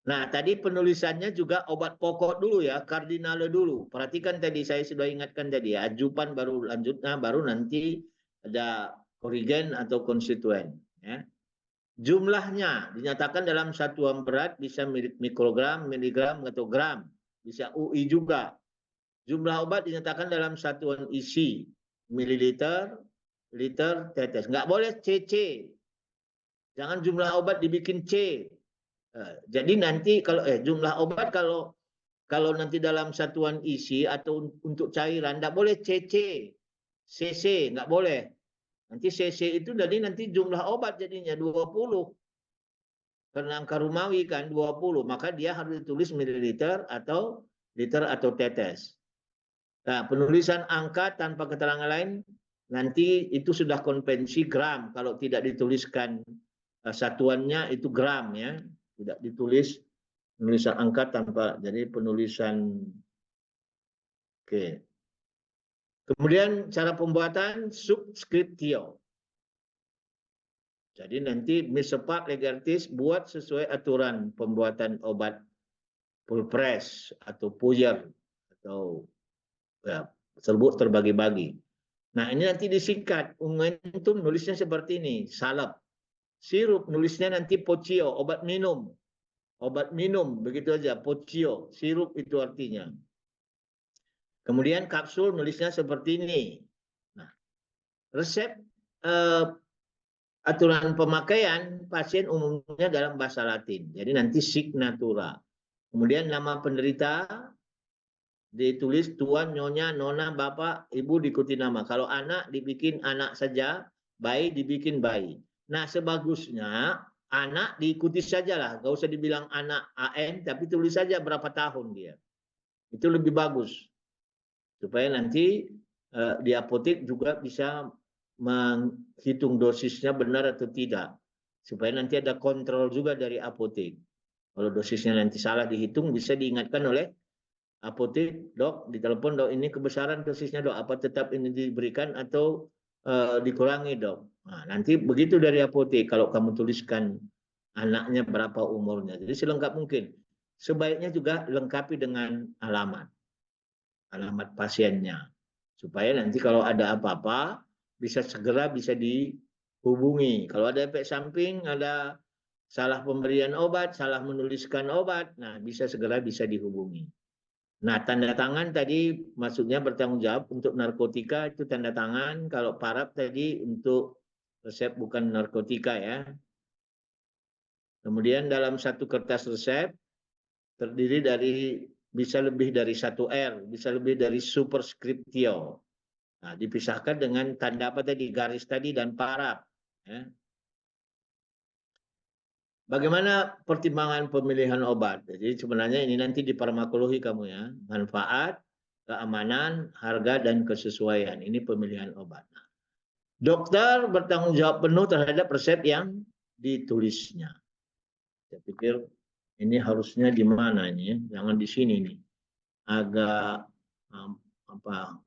nah tadi penulisannya juga obat pokok dulu ya, kardinale dulu. Perhatikan tadi saya sudah ingatkan tadi ya, ajupan baru lanjutnya, baru nanti ada korigen atau konstituen. Ya. Jumlahnya dinyatakan dalam satuan berat bisa mikrogram, miligram atau gram, bisa UI juga. Jumlah obat dinyatakan dalam satuan isi, mililiter, liter, tetes. Nggak boleh CC. Jangan jumlah obat dibikin C. Jadi nanti kalau jumlah obat kalau nanti dalam satuan isi atau untuk cairan nggak boleh CC, CC nggak boleh. Nanti CC itu jadi nanti jumlah obat jadinya 20. Karena angka Romawi kan 20, maka dia harus ditulis mililiter atau liter atau tetes. Nah, penulisan angka tanpa keterangan lain nanti itu sudah konvensi gram kalau tidak dituliskan satuannya itu gram ya, tidak ditulis penulisan angka tanpa jadi penulisan. Oke. Kemudian cara pembuatan subskriptio. Jadi nanti Misepak Legartis buat sesuai aturan pembuatan obat pulpres atau puyer atau ya, tersebut terbagi-bagi. Nah ini nanti disingkat, ungentum nulisnya seperti ini, salep. Sirup nulisnya nanti pocio, obat minum begitu aja, pocio, sirup itu artinya. Kemudian kapsul nulisnya seperti ini. Nah, resep aturan pemakaian pasien umumnya dalam bahasa Latin, jadi nanti signatura. Kemudian nama penderita ditulis tuan, nyonya, nona, bapak, ibu diikuti nama. Kalau anak dibikin anak saja, bayi dibikin bayi. Nah sebagusnya anak diikuti saja lah, gak usah dibilang anak AN, tapi tulis saja berapa tahun dia. Itu lebih bagus. Supaya nanti di apotek juga bisa menghitung dosisnya benar atau tidak. Supaya nanti ada kontrol juga dari apotek. Kalau dosisnya nanti salah dihitung, bisa diingatkan oleh apotek, dok, ditelepon dok, ini kebesaran dosisnya dok, apa tetap ini diberikan atau dikurangi dok. Nah, nanti begitu dari apotek kalau kamu tuliskan anaknya berapa umurnya. Jadi selengkap mungkin. Sebaiknya juga lengkapi dengan alamat pasiennya. Supaya nanti kalau ada apa-apa bisa segera bisa dihubungi. Kalau ada efek samping, ada salah pemberian obat, salah menuliskan obat, nah bisa segera bisa dihubungi. Nah, tanda tangan tadi maksudnya bertanggung jawab untuk narkotika itu tanda tangan. Kalau parab tadi untuk resep bukan narkotika ya. Kemudian dalam satu kertas resep terdiri dari bisa lebih dari 1 R, bisa lebih dari superskriptio. Nah, dipisahkan dengan tanda apa tadi, garis tadi dan parab. Ya. Bagaimana pertimbangan pemilihan obat? Jadi sebenarnya ini nanti di farmakologi kamu ya. Manfaat, keamanan, harga, dan kesesuaian. Ini pemilihan obat. Dokter bertanggung jawab penuh terhadap resep yang ditulisnya. Saya pikir ini harusnya di mana ini? Jangan di sini nih. Agak apa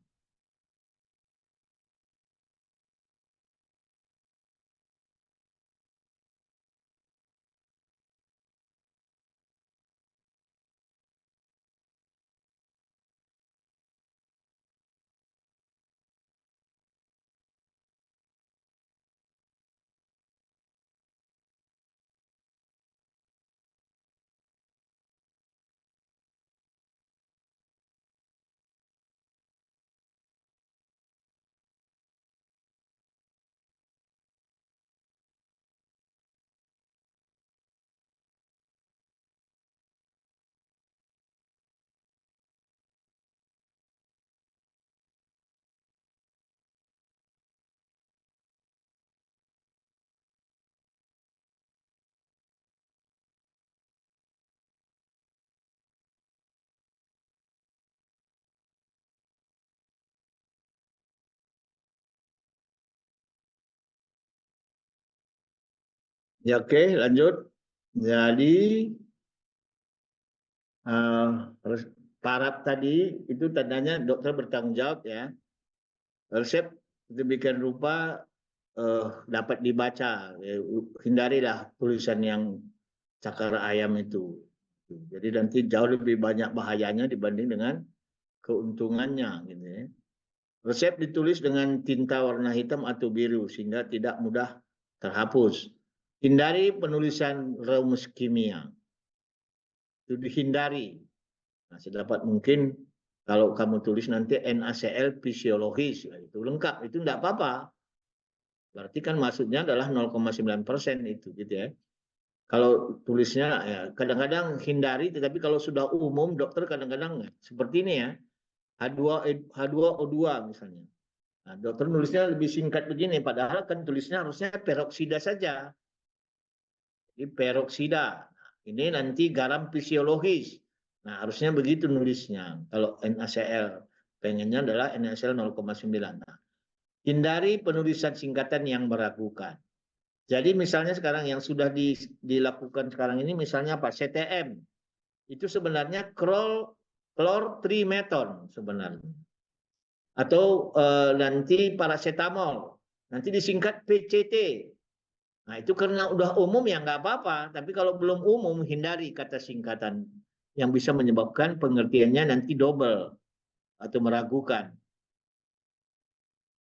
Ya, oke, lanjut. Jadi paraf tadi itu tandanya dokter bertanggung jawab ya. Resep demikian rupa dapat dibaca. Hindarilah tulisan yang cakar ayam itu. Jadi nanti jauh lebih banyak bahayanya dibanding dengan keuntungannya gitu ya. Resep ditulis dengan tinta warna hitam atau biru sehingga tidak mudah terhapus. Hindari penulisan rumus kimia. Itu dihindari. Nah, sedapat mungkin kalau kamu tulis nanti NaCl fisiologis, itu lengkap, itu enggak apa-apa. Berarti kan maksudnya adalah 0,9% itu gitu ya. Kalau tulisnya ya kadang-kadang hindari, tetapi kalau sudah umum dokter kadang-kadang seperti ini ya, H2O2 misalnya. Nah, dokter nulisnya lebih singkat begini, padahal kan tulisnya harusnya peroksida saja. Jadi peroksida. Ini nanti garam fisiologis. Nah, harusnya begitu nulisnya. Kalau NaCl, pengennya adalah NaCl 0,9. Nah, hindari penulisan singkatan yang meragukan. Jadi misalnya sekarang yang sudah dilakukan sekarang ini misalnya apa? CTM. Itu sebenarnya klortrimeton sebenarnya. Atau nanti paracetamol. Nanti disingkat PCT. Nah, itu karena udah umum ya nggak apa-apa. Tapi kalau belum umum, hindari kata singkatan yang bisa menyebabkan pengertiannya nanti double atau meragukan.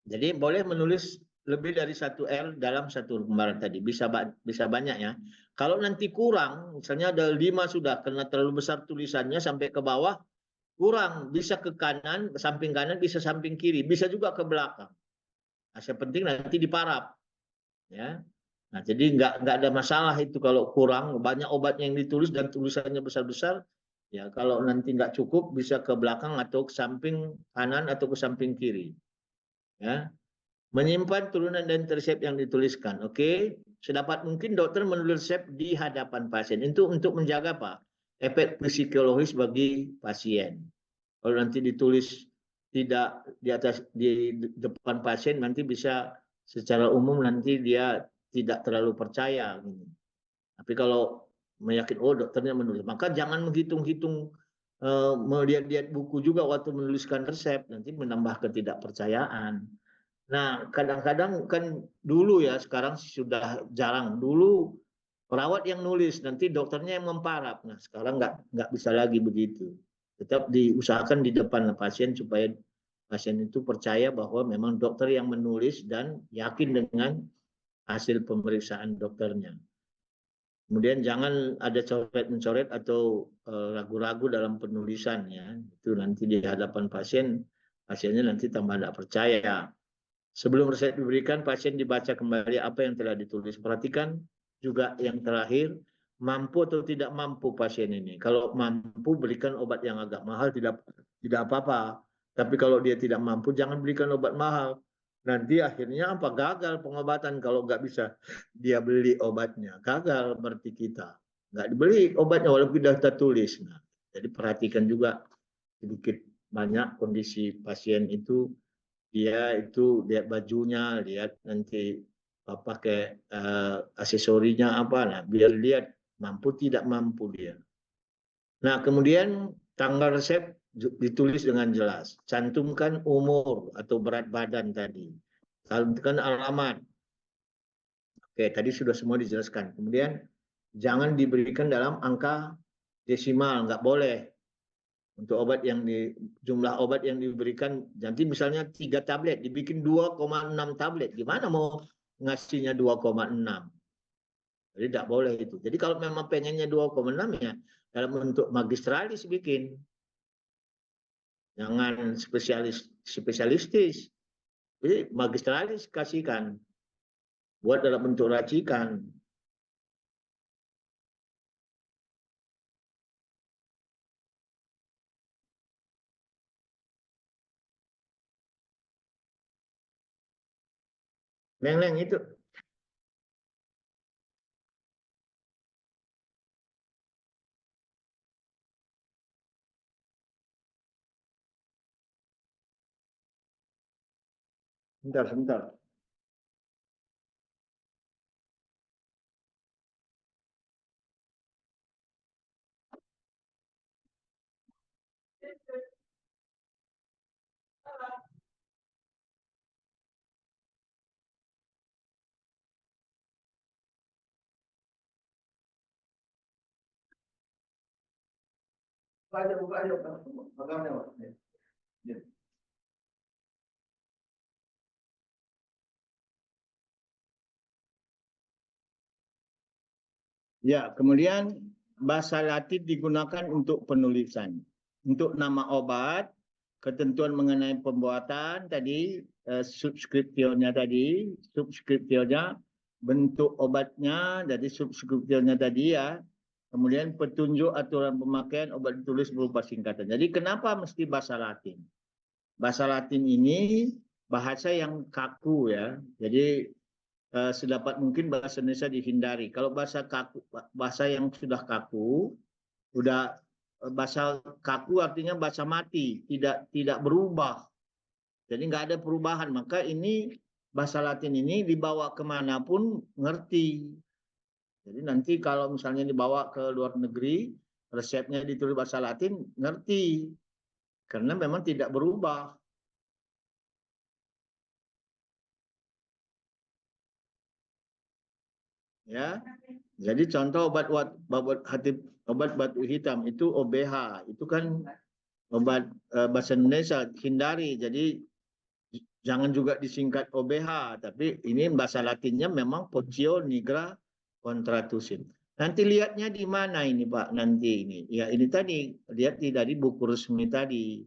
Jadi boleh menulis lebih dari satu L dalam satu lembaran tadi. Bisa banyak ya. Kalau nanti kurang, misalnya ada 5 sudah, karena terlalu besar tulisannya sampai ke bawah, kurang. Bisa ke kanan, samping kanan, bisa samping kiri. Bisa juga ke belakang. Nah, yang penting nanti diparaf. Ya. Nah, jadi nggak ada masalah itu kalau kurang banyak obatnya yang ditulis dan tulisannya besar-besar. Ya, kalau nanti nggak cukup bisa ke belakang atau ke samping kanan atau ke samping kiri. Ya, menyimpan turunan dan resep yang dituliskan. Oke, sedapat mungkin dokter menulis resep di hadapan pasien. Itu untuk menjaga apa? Efek psikologis bagi pasien. Kalau nanti ditulis tidak di atas di depan pasien nanti bisa secara umum nanti dia tidak terlalu percaya. Tapi kalau meyakin oh dokternya menulis, maka jangan menghitung-hitung melihat-lihat buku juga waktu menuliskan resep, nanti menambah ketidakpercayaan. Nah, kadang-kadang kan dulu ya, sekarang sudah jarang. Dulu perawat yang nulis, nanti dokternya yang memparaf. Nah, sekarang nggak bisa lagi begitu. Tetap diusahakan di depan pasien supaya pasien itu percaya bahwa memang dokter yang menulis dan yakin dengan hasil pemeriksaan dokternya. Kemudian jangan ada coret-mencoret atau ragu-ragu dalam penulisan ya. Itu nanti di hadapan pasien, pasiennya nanti tambah tidak percaya. Sebelum resep diberikan, pasien dibaca kembali apa yang telah ditulis. Perhatikan juga yang terakhir, mampu atau tidak mampu pasien ini. Kalau mampu, berikan obat yang agak mahal, tidak apa-apa. Tapi kalau dia tidak mampu, jangan berikan obat mahal. Nanti akhirnya apa? Gagal pengobatan kalau nggak bisa dia beli obatnya. Gagal berarti kita. Nggak dibeli obatnya walaupun sudah kita tulis. Nah, jadi perhatikan juga sedikit banyak kondisi pasien itu, dia itu lihat bajunya, lihat nanti pakai aksesorinya apa, nah biar lihat mampu tidak mampu dia. Nah, kemudian tanggal resep ditulis dengan jelas. Cantumkan umur atau berat badan tadi. Cantumkan alamat. Oke, tadi sudah semua dijelaskan. Kemudian jangan diberikan dalam angka desimal, nggak boleh. Untuk obat yang jumlah obat yang diberikan, nanti misalnya 3 tablet, dibikin 2,6 tablet. Gimana mau ngasihnya 2,6? Jadi tidak boleh itu. Jadi kalau memang pengennya 2,6 ya dalam bentuk magistralis bikin. Jangan spesialistis. Jadi magistralis kasihkan. Buat dalam bentuk racikan. Leng-leng itu. Sebentar, sebentar. Ya, kemudian bahasa Latin digunakan untuk penulisan. Untuk nama obat, ketentuan mengenai pembuatan tadi, subskripsionya tadi, bentuk obatnya, jadi subskripsionya tadi ya. Kemudian petunjuk aturan pemakaian obat ditulis berupa singkatan. Jadi kenapa mesti bahasa Latin? Bahasa Latin ini bahasa yang kaku ya. Jadi sedapat mungkin bahasa Indonesia dihindari. Kalau bahasa kaku, bahasa yang sudah kaku, udah bahasa kaku artinya bahasa mati, tidak berubah. Jadi nggak ada perubahan. Maka ini bahasa Latin ini dibawa kemanapun ngerti. Jadi nanti kalau misalnya dibawa ke luar negeri, resepnya ditulis bahasa Latin ngerti, karena memang tidak berubah. Ya, jadi contoh obat batu hitam itu OBH, itu kan obat bahasa Indonesia, hindari. Jadi jangan juga disingkat OBH, tapi ini bahasa Latinnya memang Pocio nigra contratusin. Nanti lihatnya di mana ini Pak nanti ini? Ya ini tadi lihat dari buku resmi tadi,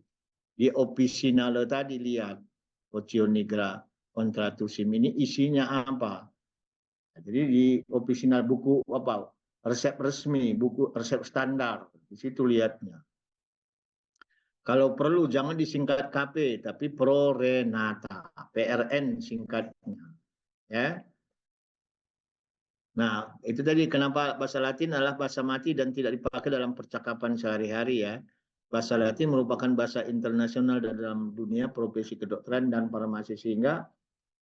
di Officinale tadi lihat Pocio nigra contratusin ini isinya apa? Jadi di Officinal buku apa? Resep resmi, buku resep standar, di situ lihatnya. Kalau perlu jangan disingkat KP, tapi Prorenata, PRN singkatnya. Ya. Nah, itu tadi kenapa bahasa Latin adalah bahasa mati dan tidak dipakai dalam percakapan sehari-hari ya. Bahasa Latin merupakan bahasa internasional dalam dunia profesi kedokteran dan farmasi, sehingga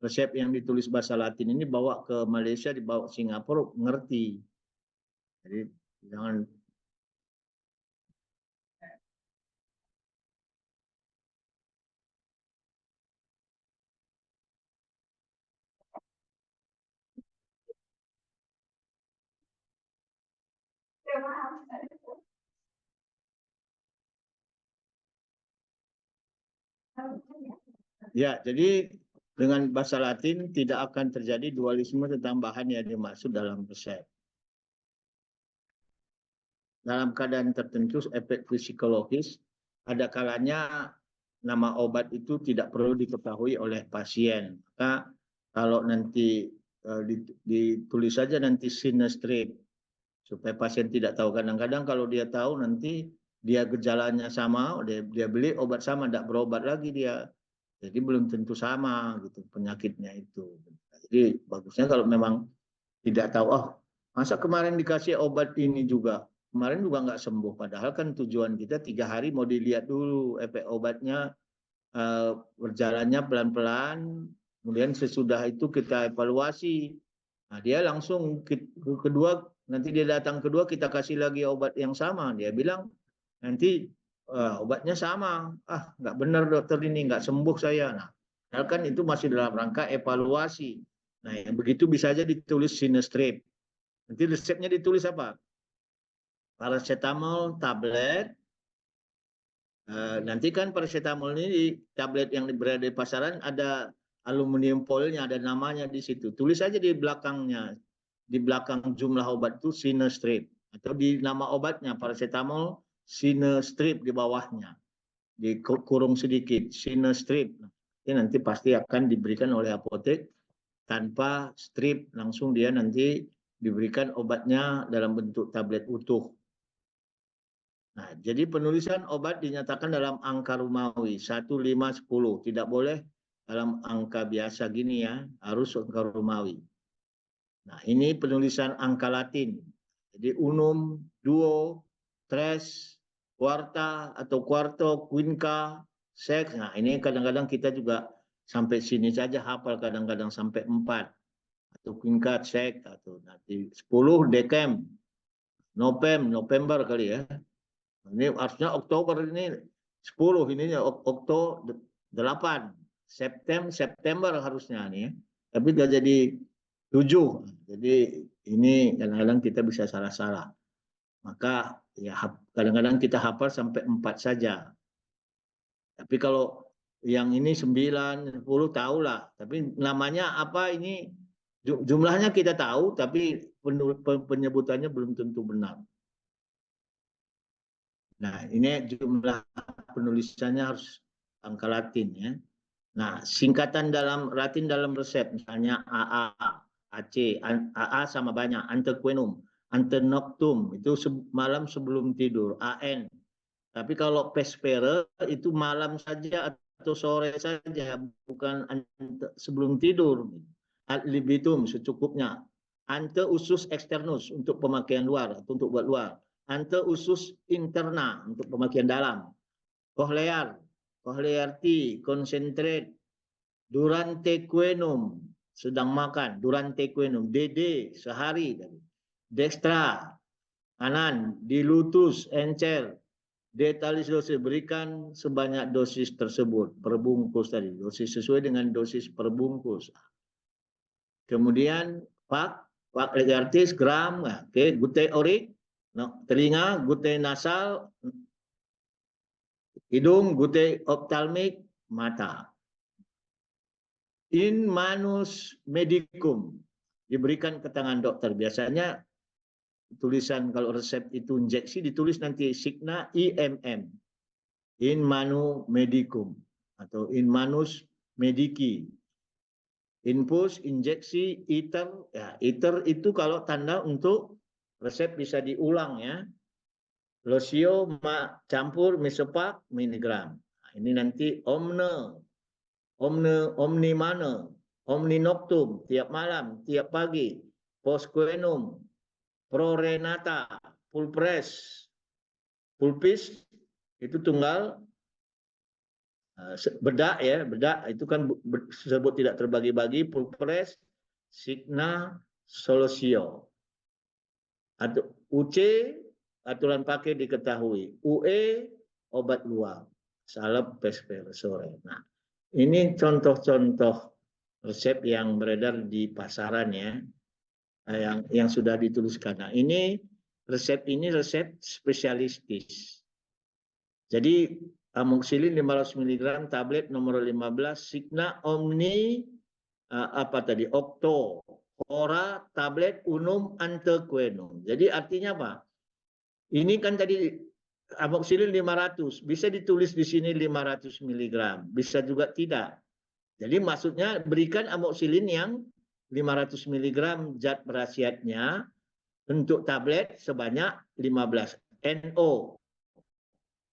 resep yang ditulis bahasa Latin ini bawa ke Malaysia, dibawa ke Singapura, ngerti. Jadi jangan. Ya, jadi dengan bahasa Latin tidak akan terjadi dualisme tentang bahan yang dimaksud dalam resep. Dalam keadaan tertentu efek psikologis, ada kalanya nama obat itu tidak perlu diketahui oleh pasien. Maka kalau nanti ditulis saja nanti Sinestrip, supaya pasien tidak tahu. Kadang-kadang kalau dia tahu nanti dia gejalanya sama, dia beli obat sama, tidak berobat lagi dia. Jadi belum tentu sama gitu penyakitnya itu. Jadi bagusnya kalau memang tidak tahu, oh masa kemarin dikasih obat ini juga, kemarin juga nggak sembuh. Padahal kan tujuan kita 3 hari mau dilihat dulu efek obatnya, berjalannya pelan-pelan, kemudian sesudah itu kita evaluasi. Nah, dia langsung kedua, nanti dia datang kedua kita kasih lagi obat yang sama. Dia bilang nanti obatnya sama. Ah, nggak benar dokter ini, nggak sembuh saya. Nah, padahal kan itu masih dalam rangka evaluasi. Nah, yang begitu bisa aja ditulis Sinestrip. Nanti resepnya ditulis apa? Paracetamol tablet. Nanti kan paracetamol ini di tablet yang berada di pasaran ada aluminium foilnya, ada namanya di situ. Tulis aja di belakangnya, di belakang jumlah obat itu Sinestrip, atau di nama obatnya paracetamol Sinestrip di bawahnya, dikurung sedikit Sinestrip. Nanti pasti akan diberikan oleh apotek tanpa strip, langsung dia nanti diberikan obatnya dalam bentuk tablet utuh. Nah, jadi penulisan obat dinyatakan dalam angka Romawi 1, 5, 10. Tidak boleh dalam angka biasa gini ya, harus angka Romawi. Nah, ini penulisan angka Latin. Jadi unum, duo, tres, quarta atau quarto, quinca, sex. Nah, ini kadang-kadang kita juga sampai sini saja hafal, kadang-kadang sampai 4. Atau quinca, sex, atau nanti 10, decem, November kali ya. Ini harusnya Oktober ini 10 ininya Oktober 8 September harusnya nih ya. Tapi udah jadi 7. Jadi ini kadang-kadang kita bisa salah-salah. Maka ya kadang-kadang kita hafal sampai 4 saja. Tapi kalau yang ini 9, 10 tahulah. Tapi namanya apa ini jumlahnya kita tahu tapi penyebutannya belum tentu benar. Nah, ini jumlah penulisannya harus angka Latin ya. Nah, singkatan dalam Latin dalam resep misalnya AA, AC, AA sama banyak, antequenum, antenoctum itu malam sebelum tidur, AN. Tapi kalau pespere itu malam saja atau sore saja, bukan sebelum tidur. Ad libitum secukupnya. Ante usus externus untuk pemakaian luar, untuk buat luar. Ante usus interna untuk pemakaian dalam. Cochlear, cochlearity, concentrate, durante quenum, sedang makan, durante quenum, DD, sehari. Dextra, kanan, dilutus, encer, detalis dosis, berikan sebanyak dosis tersebut, perbungkus tadi, dosis sesuai dengan dosis perbungkus. Kemudian, pak artis, gram, oke, gute orik, telinga, gute nasal, hidung, gute optalmik, mata. In manus medicum, diberikan ke tangan dokter. Biasanya tulisan kalau resep itu injeksi ditulis nanti signa IMM. In manu medicum atau in manus medici. Infus, injeksi, iter. Ya, iter itu kalau tanda untuk resep bisa diulang ya. Losio campur misepak miligram. Nah, ini nanti omni mana, omni noctum, tiap malam, tiap pagi, postquenum, prorenata, pulpres, pulpis itu tunggal, bedak ya, bedak itu kan disebut tidak terbagi-bagi, pulpres, signa, solosio. Atau UC aturan pakai diketahui, UE obat luar, salep, pespere, sore. Nah, ini contoh-contoh resep yang beredar di pasaran ya, yang sudah dituliskan. Nah, ini resep spesialistis. Jadi amoxicillin 500 mg tablet nomor 15 signa omni octo ora tablet unum antequenum. Jadi artinya apa? Ini kan tadi amoxicillin 500, bisa ditulis di sini 500 mg, bisa juga tidak. Jadi maksudnya berikan amoxicillin yang 500 mg zat berkhasiatnya untuk tablet sebanyak 15 NO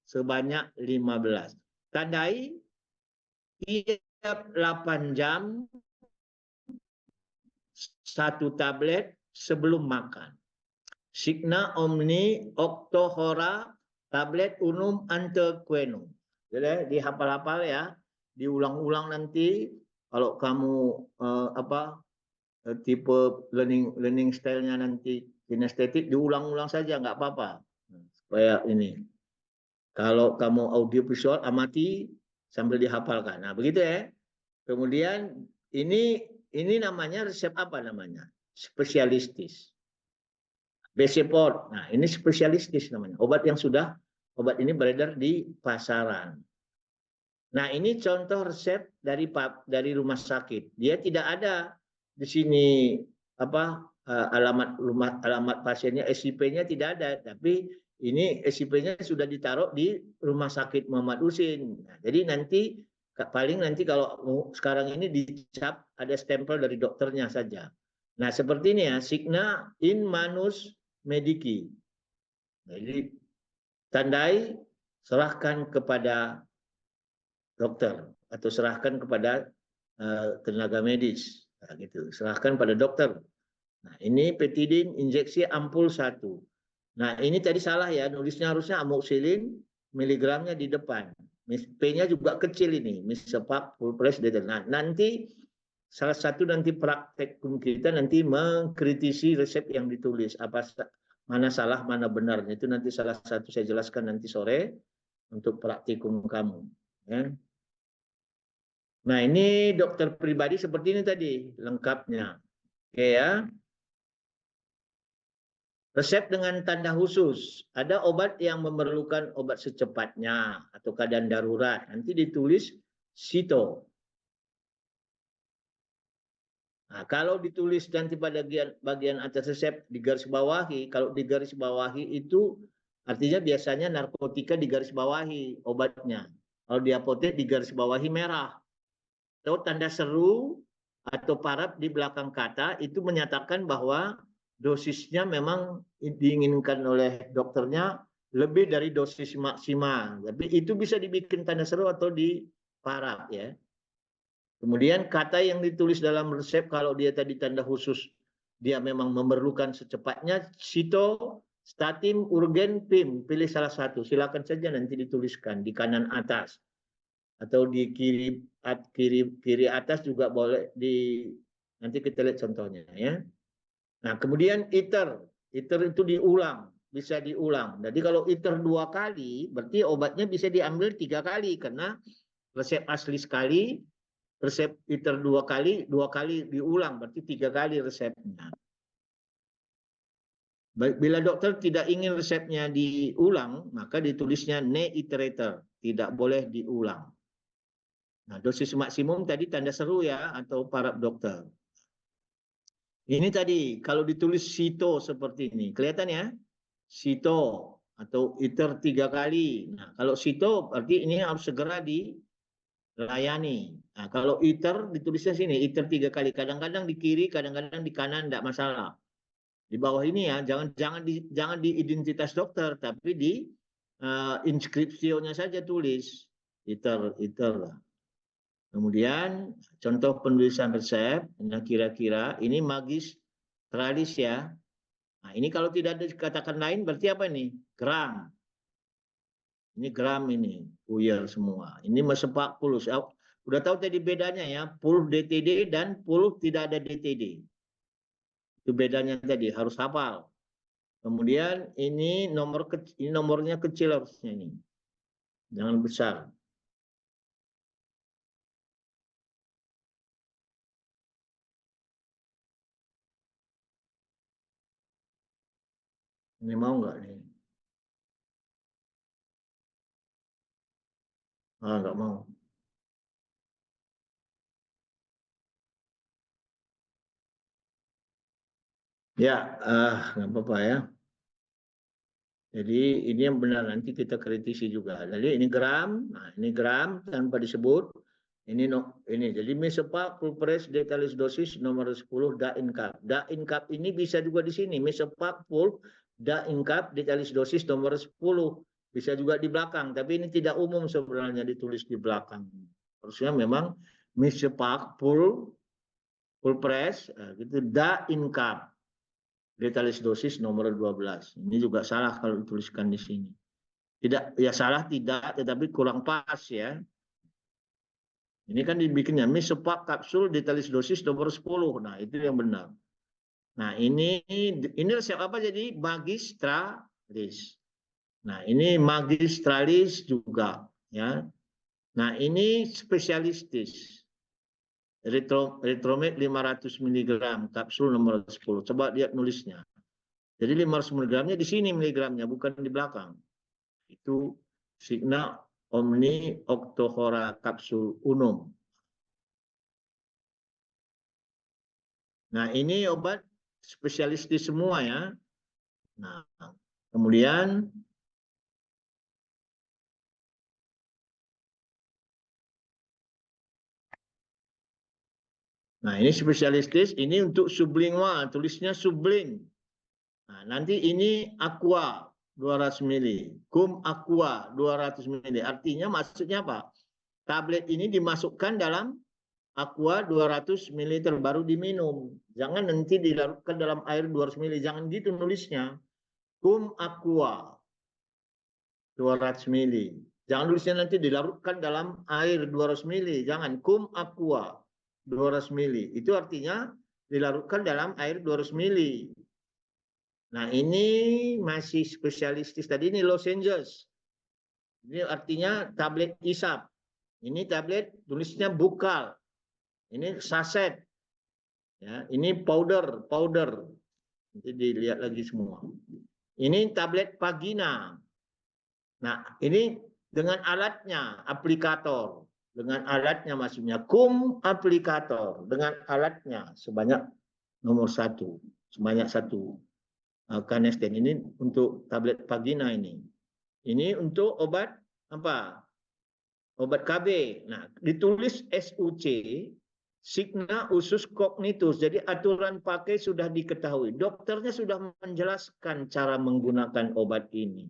sebanyak 15. Tandai tiap 8 jam satu tablet sebelum makan. Signa omni octohora tablet unum antequenum. Jadi dihafal-hafal ya, diulang-ulang nanti kalau kamu tipe learning style-nya nanti kinestetik diulang-ulang saja nggak apa-apa. Supaya ini. Kalau kamu audio visual amati sambil dihafalkan. Nah, begitu ya. Kemudian ini namanya resep apa namanya? Spesialistis. Beseport. Nah, ini spesialistis namanya. Obat ini beredar di pasaran. Nah, ini contoh resep dari rumah sakit. Dia tidak ada di sini alamat pasiennya, SIP-nya tidak ada, tapi ini SIP-nya sudah ditaruh di Rumah Sakit Muhammad Husin. Nah, jadi nanti kalau sekarang ini dicap ada stempel dari dokternya saja. Nah, seperti ini ya, signa in manus medici. Jadi tandai serahkan kepada dokter atau serahkan kepada tenaga medis. Nah, gitu. Serahkan pada dokter. Nah, ini petidin injeksi ampul 1. Nah, ini tadi salah ya, nulisnya harusnya amoxicillin miligramnya di depan. P-nya juga kecil ini, misepak, pulpres, nah, nanti salah satu nanti praktekum kita nanti mengkritisi resep yang ditulis, mana salah, mana benar. Itu nanti salah satu saya jelaskan nanti sore. untuk praktikum kamu. Ya. Nah, ini dokter pribadi seperti ini tadi lengkapnya. Oke ya. Resep dengan tanda khusus. Ada obat yang memerlukan obat secepatnya atau keadaan darurat. Nanti ditulis Sito. Nah, kalau ditulis nanti pada bagian atas resep di garis bawahi, kalau di garis bawahi itu artinya biasanya narkotika di garis bawahi obatnya. Kalau di apotek di garis bawahi merah. Atau tanda seru atau paraf di belakang kata itu menyatakan bahwa dosisnya memang diinginkan oleh dokternya lebih dari dosis maksimal. Tapi itu bisa dibikin tanda seru atau di paraf ya. Kemudian kata yang ditulis dalam resep kalau dia tadi tanda khusus dia memang memerlukan secepatnya Sito, Statin, Urgen, PIM. Pilih salah satu. Silakan saja nanti dituliskan di kanan atas atau di kiri atas juga boleh nanti kita lihat contohnya ya. Nah, kemudian iter itu diulang, bisa diulang. Jadi kalau iter 2 kali berarti obatnya bisa diambil 3 kali karena resep asli sekali, resep iter 2 kali diulang berarti 3 kali resepnya. Bila dokter tidak ingin resepnya diulang, maka ditulisnya ne iterator, tidak boleh diulang. Nah, dosis maksimum tadi tanda seru ya atau paraf dokter. Ini tadi kalau ditulis Sito seperti ini, kelihatan ya? Sito atau iter 3 kali. Nah, kalau Sito berarti ini harus segera dilayani. Nah, kalau iter ditulisnya sini, iter 3 kali. Kadang-kadang di kiri, kadang-kadang di kanan, tidak masalah. Di bawah ini ya, jangan di identitas dokter, tapi di inskripsionya saja tulis iter lah. Kemudian contoh penulisan resep, nah kira-kira ini magistralis ya. Nah ini kalau tidak ada katakan lain berarti apa ini? Gram. Ini gram ini, puyer semua. Ini mesepak pulus. Udah tahu tadi bedanya ya, puluh DTD dan puluh tidak ada DTD. Itu bedanya tadi, harus hafal. Kemudian ini nomornya kecil harusnya ini. Jangan besar. Ini mau nggak nih? Ah, nggak mau. Ya, nggak apa-apa ya. Jadi ini yang benar nanti kita kritisi juga. Jadi ini gram, nah ini gram tanpa disebut. Ini jadi mesepak pulpres detalis dosis nomor 10 dainkap. Dainkap ini bisa juga di sini mesepak pul dainkap detalis dosis nomor 10. Bisa juga di belakang, tapi ini tidak umum sebenarnya ditulis di belakang. Harusnya memang mesepak pulpres gitu dainkap. Detalis dosis nomor 12. Ini juga salah kalau dituliskan di sini. Tidak, ya salah tidak, tetapi kurang pas ya. Ini kan dibikinnya mesepak kapsul detalis dosis nomor 10. Nah, itu yang benar. Nah, ini resep apa jadi? Magistralis. Nah, ini magistralis juga ya. Nah, ini spesialistis. Retromed 500 mg kapsul nomor 10. Coba lihat nulisnya. Jadi 500 mg-nya di sini miligramnya, bukan di belakang. Itu Signa Omni Octohora kapsul unum. Nah, ini obat spesialistis semua ya. Nah, kemudian ini spesialistis, ini untuk sublingual, tulisnya sublin. Nah, nanti ini aqua 200 ml, cum aqua 200 ml. Artinya maksudnya apa? Tablet ini dimasukkan dalam aqua 200 ml baru diminum. Jangan nanti dilarutkan dalam air 200 ml, jangan gitu nulisnya. Cum aqua 200 ml. Jangan tulisnya nanti dilarutkan dalam air 200 ml, jangan cum aqua 200 ml. Itu artinya dilarutkan dalam air 200 ml. Nah, ini masih spesialistis tadi ini lozenges. Ini artinya tablet isap. Ini tablet tulisnya bukal. Ini saset. Ya, ini powder. Nanti dilihat lagi semua. Ini tablet Pagina. Nah, ini dengan alatnya, aplikator. Dengan alatnya maksudnya aplikator. Dengan alatnya sebanyak nomor 1. Sebanyak 1 kanesten. Ini untuk tablet Pagina ini. Ini untuk obat apa? Obat KB. Nah, ditulis SUC, signa usus cognitus. Jadi aturan pakai sudah diketahui. Dokternya sudah menjelaskan cara menggunakan obat ini.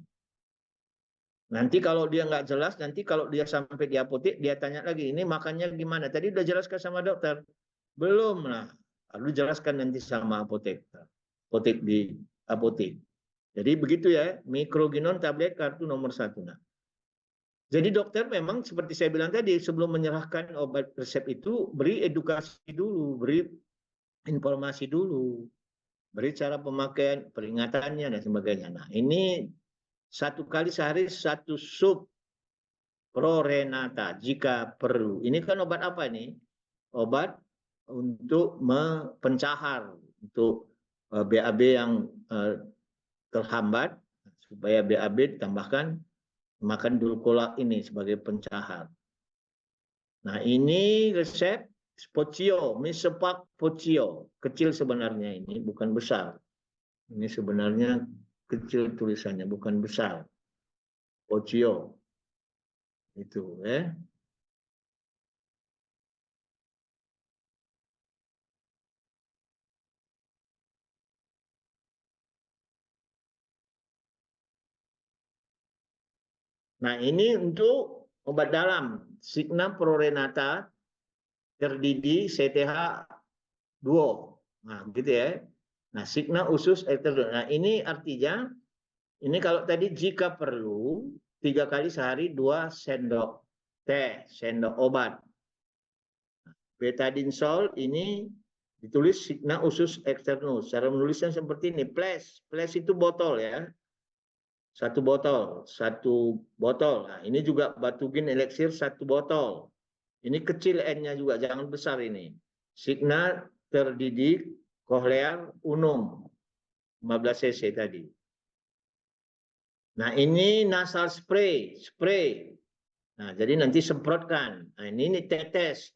Nanti kalau dia nggak jelas, nanti kalau dia sampai di apotek, dia tanya lagi, ini makannya gimana? Tadi udah jelaskan sama dokter. Belum lah. Lalu jelaskan nanti sama apotek di apotek. Jadi begitu ya, mikroginon tablet kartu nomor 1. Nah, jadi dokter memang seperti saya bilang tadi, sebelum menyerahkan obat resep itu, beri edukasi dulu, beri informasi dulu, beri cara pemakaian, peringatannya dan sebagainya. Nah, ini 1 kali sehari 1 sup Prorenata jika perlu. Ini kan obat apa nih? Obat untuk pencahar, untuk BAB yang terhambat, supaya BAB ditambahkan makan dulcola ini sebagai pencahar. Nah, ini resep Pocio, Misepak Pocio. Kecil sebenarnya ini, bukan besar. Ini sebenarnya kecil tulisannya, bukan besar. Pocio. Itu, ya. Nah, ini untuk obat dalam, Signa Prorenata terdidi CTH duo. Nah, gitu ya. Nah, Signa usus eksternus. Nah, ini artinya, ini kalau tadi jika perlu, 3 kali sehari 2 sendok teh, sendok obat. Betadinsol ini ditulis Signa usus eksternus. Cara menulisnya seperti ini. Flash itu botol ya. 1 botol. Nah, ini juga Batugin Elixir 1 botol. Ini kecil N-nya juga, jangan besar ini. Signa terdidik Cochlear Unum 15 cc tadi. Nah, ini nasal spray. Nah, jadi nanti semprotkan. Nah, ini tetes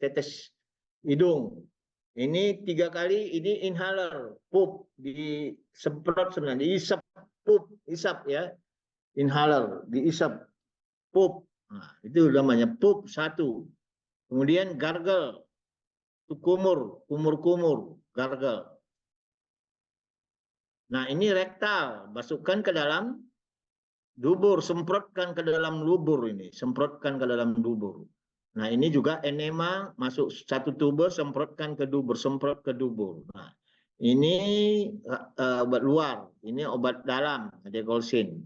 hidung. Ini 3 kali, ini inhaler, pup, disemprot sebenarnya, diisap, pup, isap ya. Inhaler, diisap, pup. Nah, itu namanya pup 1. Kemudian gargle, kumur, gargle. Nah, ini rektal, masukkan ke dalam dubur, semprotkan ke dalam dubur ini, semprotkan ke dalam dubur. Nah, ini juga enema, masuk 1 tube, semprotkan ke dubur, semprot ke dubur. Nah, ini obat luar, ini obat dalam, dekolsin.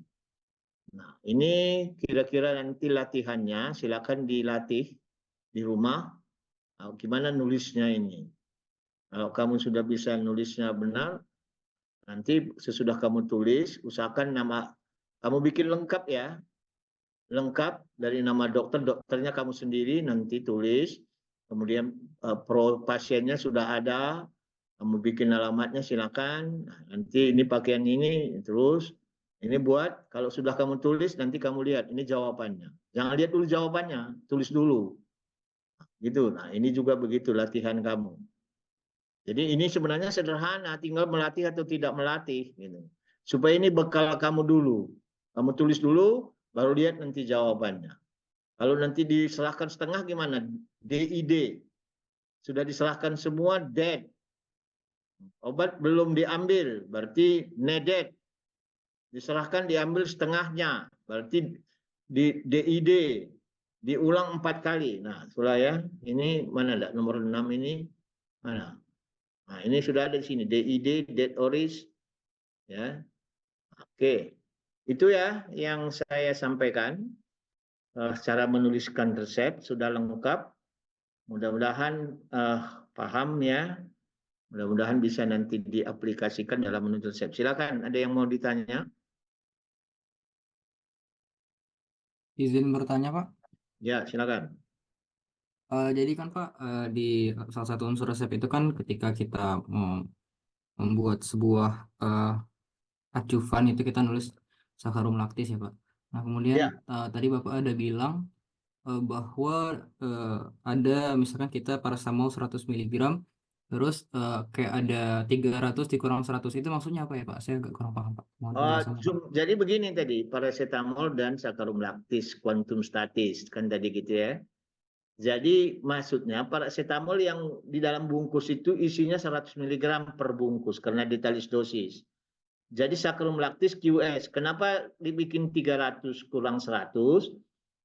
Nah, ini kira-kira nanti latihannya, silakan dilatih di rumah. Nah, gimana nulisnya ini? Kalau kamu sudah bisa nulisnya benar, nanti sesudah kamu tulis, usahakan nama kamu bikin lengkap ya. Lengkap dari nama dokternya kamu sendiri nanti tulis. Kemudian pasiennya sudah ada, kamu bikin alamatnya silakan. Nah, nanti ini pakaian ini terus. Ini buat kalau sudah kamu tulis nanti kamu lihat ini jawabannya. Jangan lihat dulu jawabannya, tulis dulu. Gitu. Nah, ini juga begitu latihan kamu. Jadi ini sebenarnya sederhana, tinggal melatih atau tidak melatih gitu. Supaya ini bekal kamu dulu. Kamu tulis dulu, baru lihat nanti jawabannya. Kalau nanti diserahkan setengah gimana? DID. Sudah diserahkan semua, dead. Obat belum diambil, berarti nedet. Diserahkan diambil setengahnya, berarti di DID. Diulang 4 kali. Nah, sudah ya. Ini mana enggak? Nomor 6 ini mana? Nah, ini sudah ada di sini. DID, dead oris. Ya. Oke. Itu ya yang saya sampaikan. Cara menuliskan resep sudah lengkap. Mudah-mudahan paham ya. Mudah-mudahan bisa nanti diaplikasikan dalam menulis resep. Silakan, ada yang mau ditanya? izin bertanya Pak. Ya, silakan. Jadi kan Pak, di salah satu unsur resep itu kan ketika kita mau membuat sebuah eh, acuan itu kita nulis sakarum laktis ya Pak. Nah kemudian Ya, tadi Bapak ada bilang bahwa eh, ada misalkan kita paracetamol 100 miligram, terus kayak ada 300 dikurang 100 itu maksudnya apa ya Pak? Saya agak kurang paham Pak. Mohon penjelasannya Pak. jadi begini tadi, paracetamol dan sakarum laktis, kuantum statis, kan tadi gitu ya. Jadi maksudnya paracetamol yang di dalam bungkus itu isinya 100 miligram per bungkus karena detalis dosis. Jadi sakarum laktis QS. Kenapa dibikin 300 kurang 100?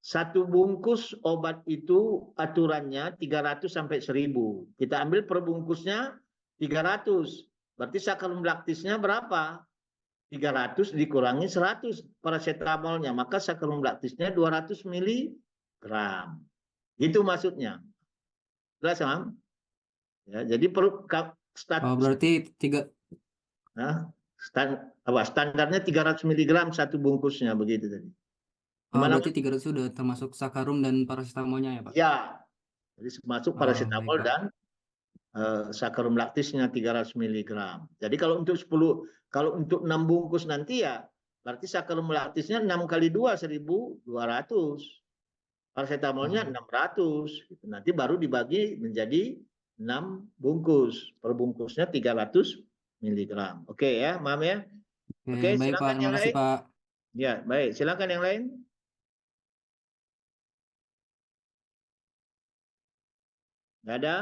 Satu bungkus obat itu aturannya 300 sampai 1000. Kita ambil per bungkusnya 300. Berarti sakarum laktisnya berapa? 300 dikurangi 100 paracetamolnya. Maka sakarum laktisnya 200 miligram. Itu maksudnya. Jelas, Mam? Ya, jadi perlu Berarti tiga, standarnya 300 miligram satu bungkusnya begitu tadi. Gimana, berarti Mam? 300 sudah termasuk sakarum dan paracetamolnya ya Pak? Ya, jadi masuk Baik paracetamol Pak. dan sakarum laktisnya 300 miligram. Jadi kalau untuk 10, kalau untuk 6 bungkus nanti ya berarti sakarum laktisnya 6 kali 2 1.200. Paracetamolnya Oh, 600. Gitu. Nanti baru dibagi menjadi 6 bungkus. Per bungkusnya 300 miligram. Oke ya, Mam ya. oke, Oke, baik Pak. silakan Terima yang kasih lain. Pak. Ya, baik. Silakan yang lain. Nggak ada?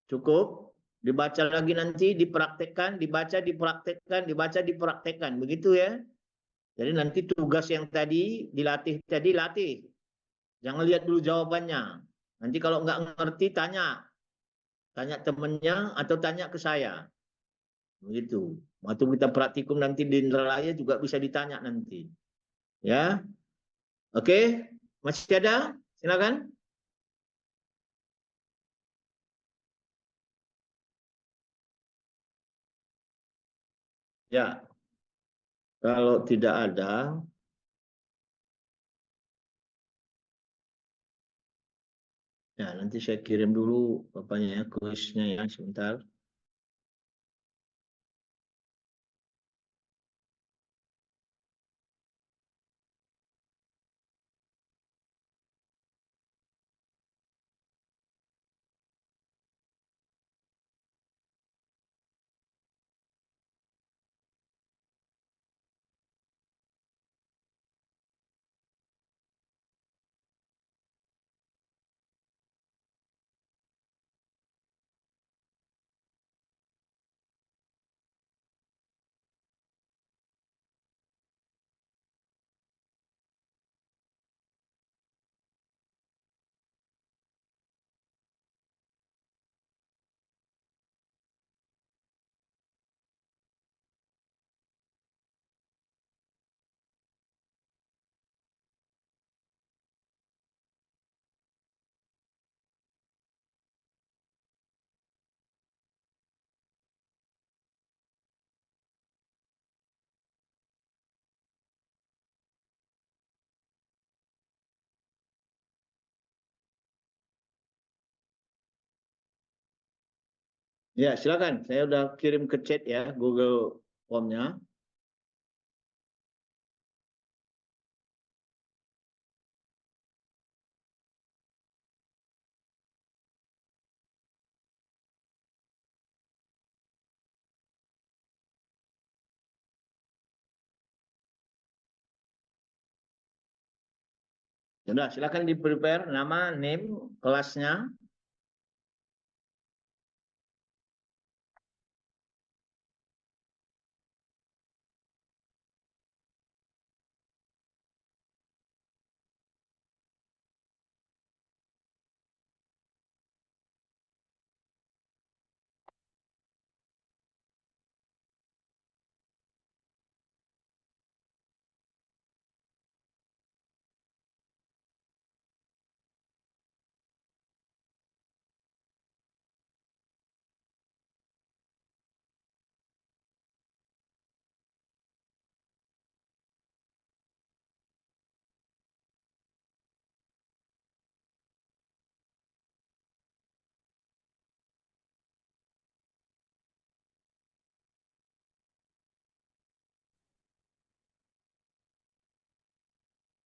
Cukup? Dibaca lagi nanti, dipraktekkan, dibaca, dipraktekkan, dibaca, dipraktekkan. Begitu ya. Jadi nanti tugas yang tadi latih. Jangan lihat dulu jawabannya. Nanti kalau nggak ngerti, tanya. Tanya temennya atau tanya ke saya. Begitu. Waktu kita praktikum nanti di nilai juga bisa ditanya nanti. Ya, oke. Masih ada? Silakan. Ya, kalau tidak ada, ya nanti saya kirim dulu bapaknya ya, kuisnya ya sebentar. Ya, silakan. Saya udah kirim ke chat ya, Google Form-nya. Sudah, silakan di-prepare nama, name, kelasnya.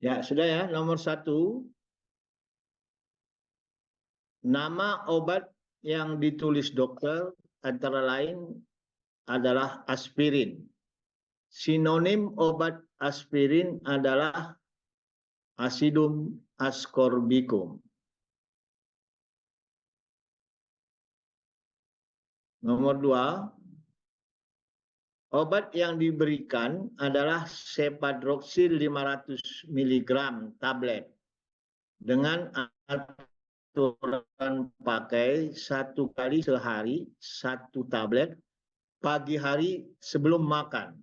Ya, sudah ya. Nomor 1. Nama obat yang ditulis dokter antara lain adalah aspirin. Sinonim obat aspirin adalah acidum ascorbicum. Nomor 2, obat yang diberikan adalah Cepadroxil 500 mg tablet dengan aturan pakai 1 kali sehari 1 tablet pagi hari sebelum makan.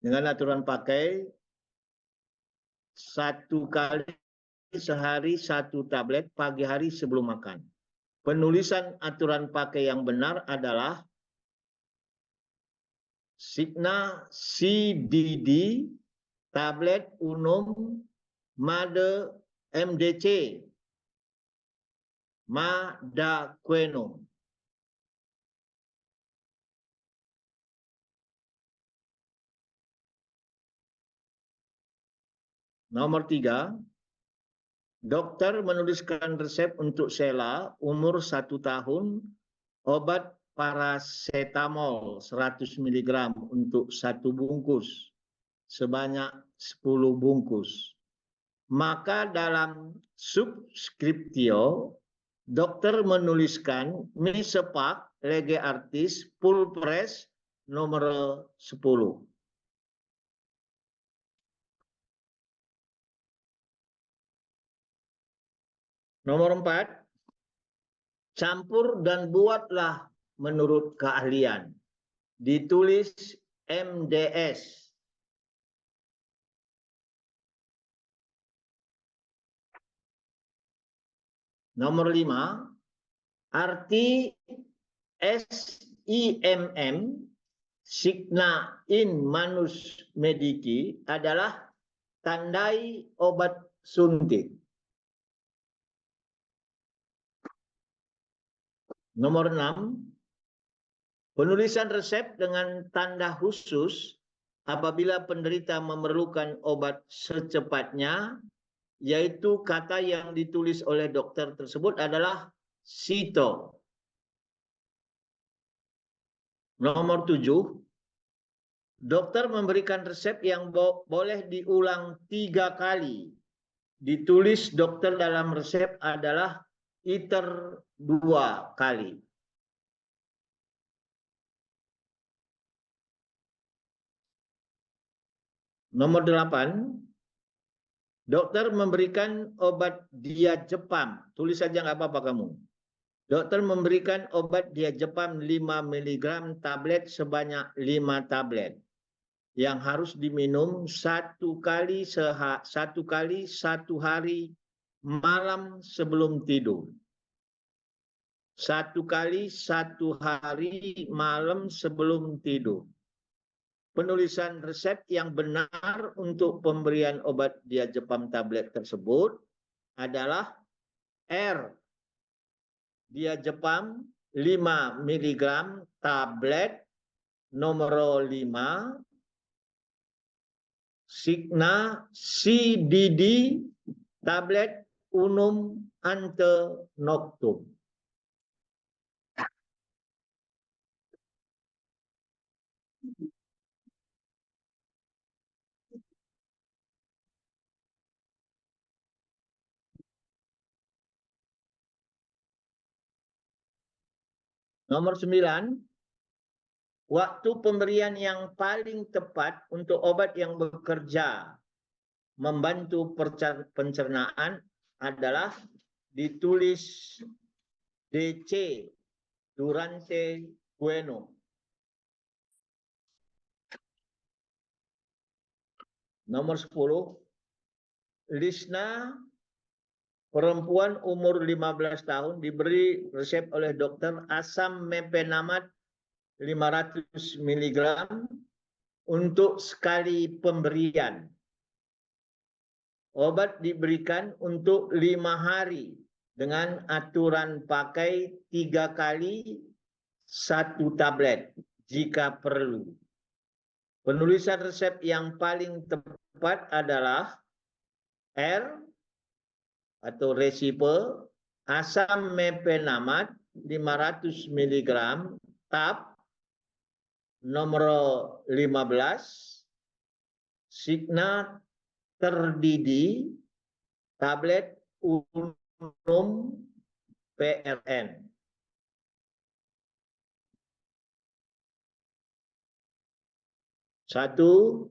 Dengan aturan pakai 1 kali sehari 1 tablet pagi hari sebelum makan. Penulisan aturan pakai yang benar adalah Cigna CDD tablet unum made MDC Madaquenum. Nomor 3, dokter menuliskan resep untuk Sheila umur 1 tahun obat paracetamol 100 mg untuk 1 bungkus sebanyak 10 bungkus. Maka dalam subskriptio dokter menuliskan Misepak Lege Artis Pulpres nomor 10. Nomor 4, campur dan buatlah menurut keahlian. Ditulis MDS. Nomor 5, arti SIMM Cigna in Manus Medici adalah tandai obat suntik. Nomor 6, penulisan resep dengan tanda khusus apabila penderita memerlukan obat secepatnya, yaitu kata yang ditulis oleh dokter tersebut adalah Cito. Nomor 7, dokter memberikan resep yang boleh diulang 3 kali. Ditulis dokter dalam resep adalah iter 2 kali. Nomor 8, dokter memberikan obat diazepam. Tulis saja nggak apa-apa kamu. Dokter memberikan obat diazepam 5 mg tablet sebanyak 5 tablet yang harus diminum 1 kali 1 hari malam sebelum tidur. 1 kali 1 hari malam sebelum tidur. Penulisan resep yang benar untuk pemberian obat diazepam tablet tersebut adalah R. Diazepam 5 mg tablet nomor 5 Cigna CDD tablet unum ante noctum. Nomor 9, waktu pemberian yang paling tepat untuk obat yang bekerja membantu pencernaan adalah ditulis DC durante bueno. Nomor 10, Lisna perempuan umur 15 tahun diberi resep oleh dokter asam mepenamat 500 mg untuk sekali pemberian. Obat diberikan untuk 5 hari dengan aturan pakai 3 kali 1 tablet jika perlu. Penulisan resep yang paling tepat adalah R atau resipe asam mefenamat 500 mg tab nomor 15 Signa terdidi tablet umum PRN. Satu,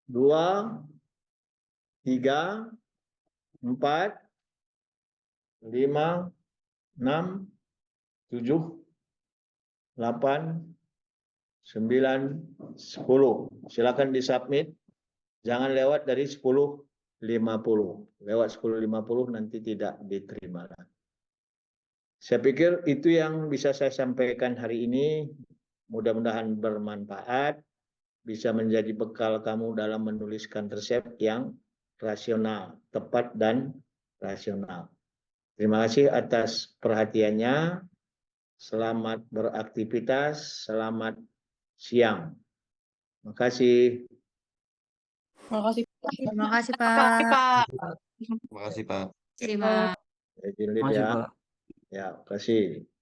dua, tiga, 4, 5, 6, 7, 8, 9, 10. Silakan disubmit. Jangan lewat dari 10.50. Lewat 10.50 nanti tidak diterima. Saya pikir itu yang bisa saya sampaikan hari ini. Mudah-mudahan bermanfaat. Bisa menjadi bekal kamu dalam menuliskan resep yang rasional, tepat dan rasional. Terima kasih atas perhatiannya. Selamat beraktivitas, selamat siang. Terima kasih. Terima kasih. Terima kasih, Terima kasih, Pak. Pak. Terima kasih, Pak. Terima. Izin Makasih, ya. Pak. Ya, terima kasih.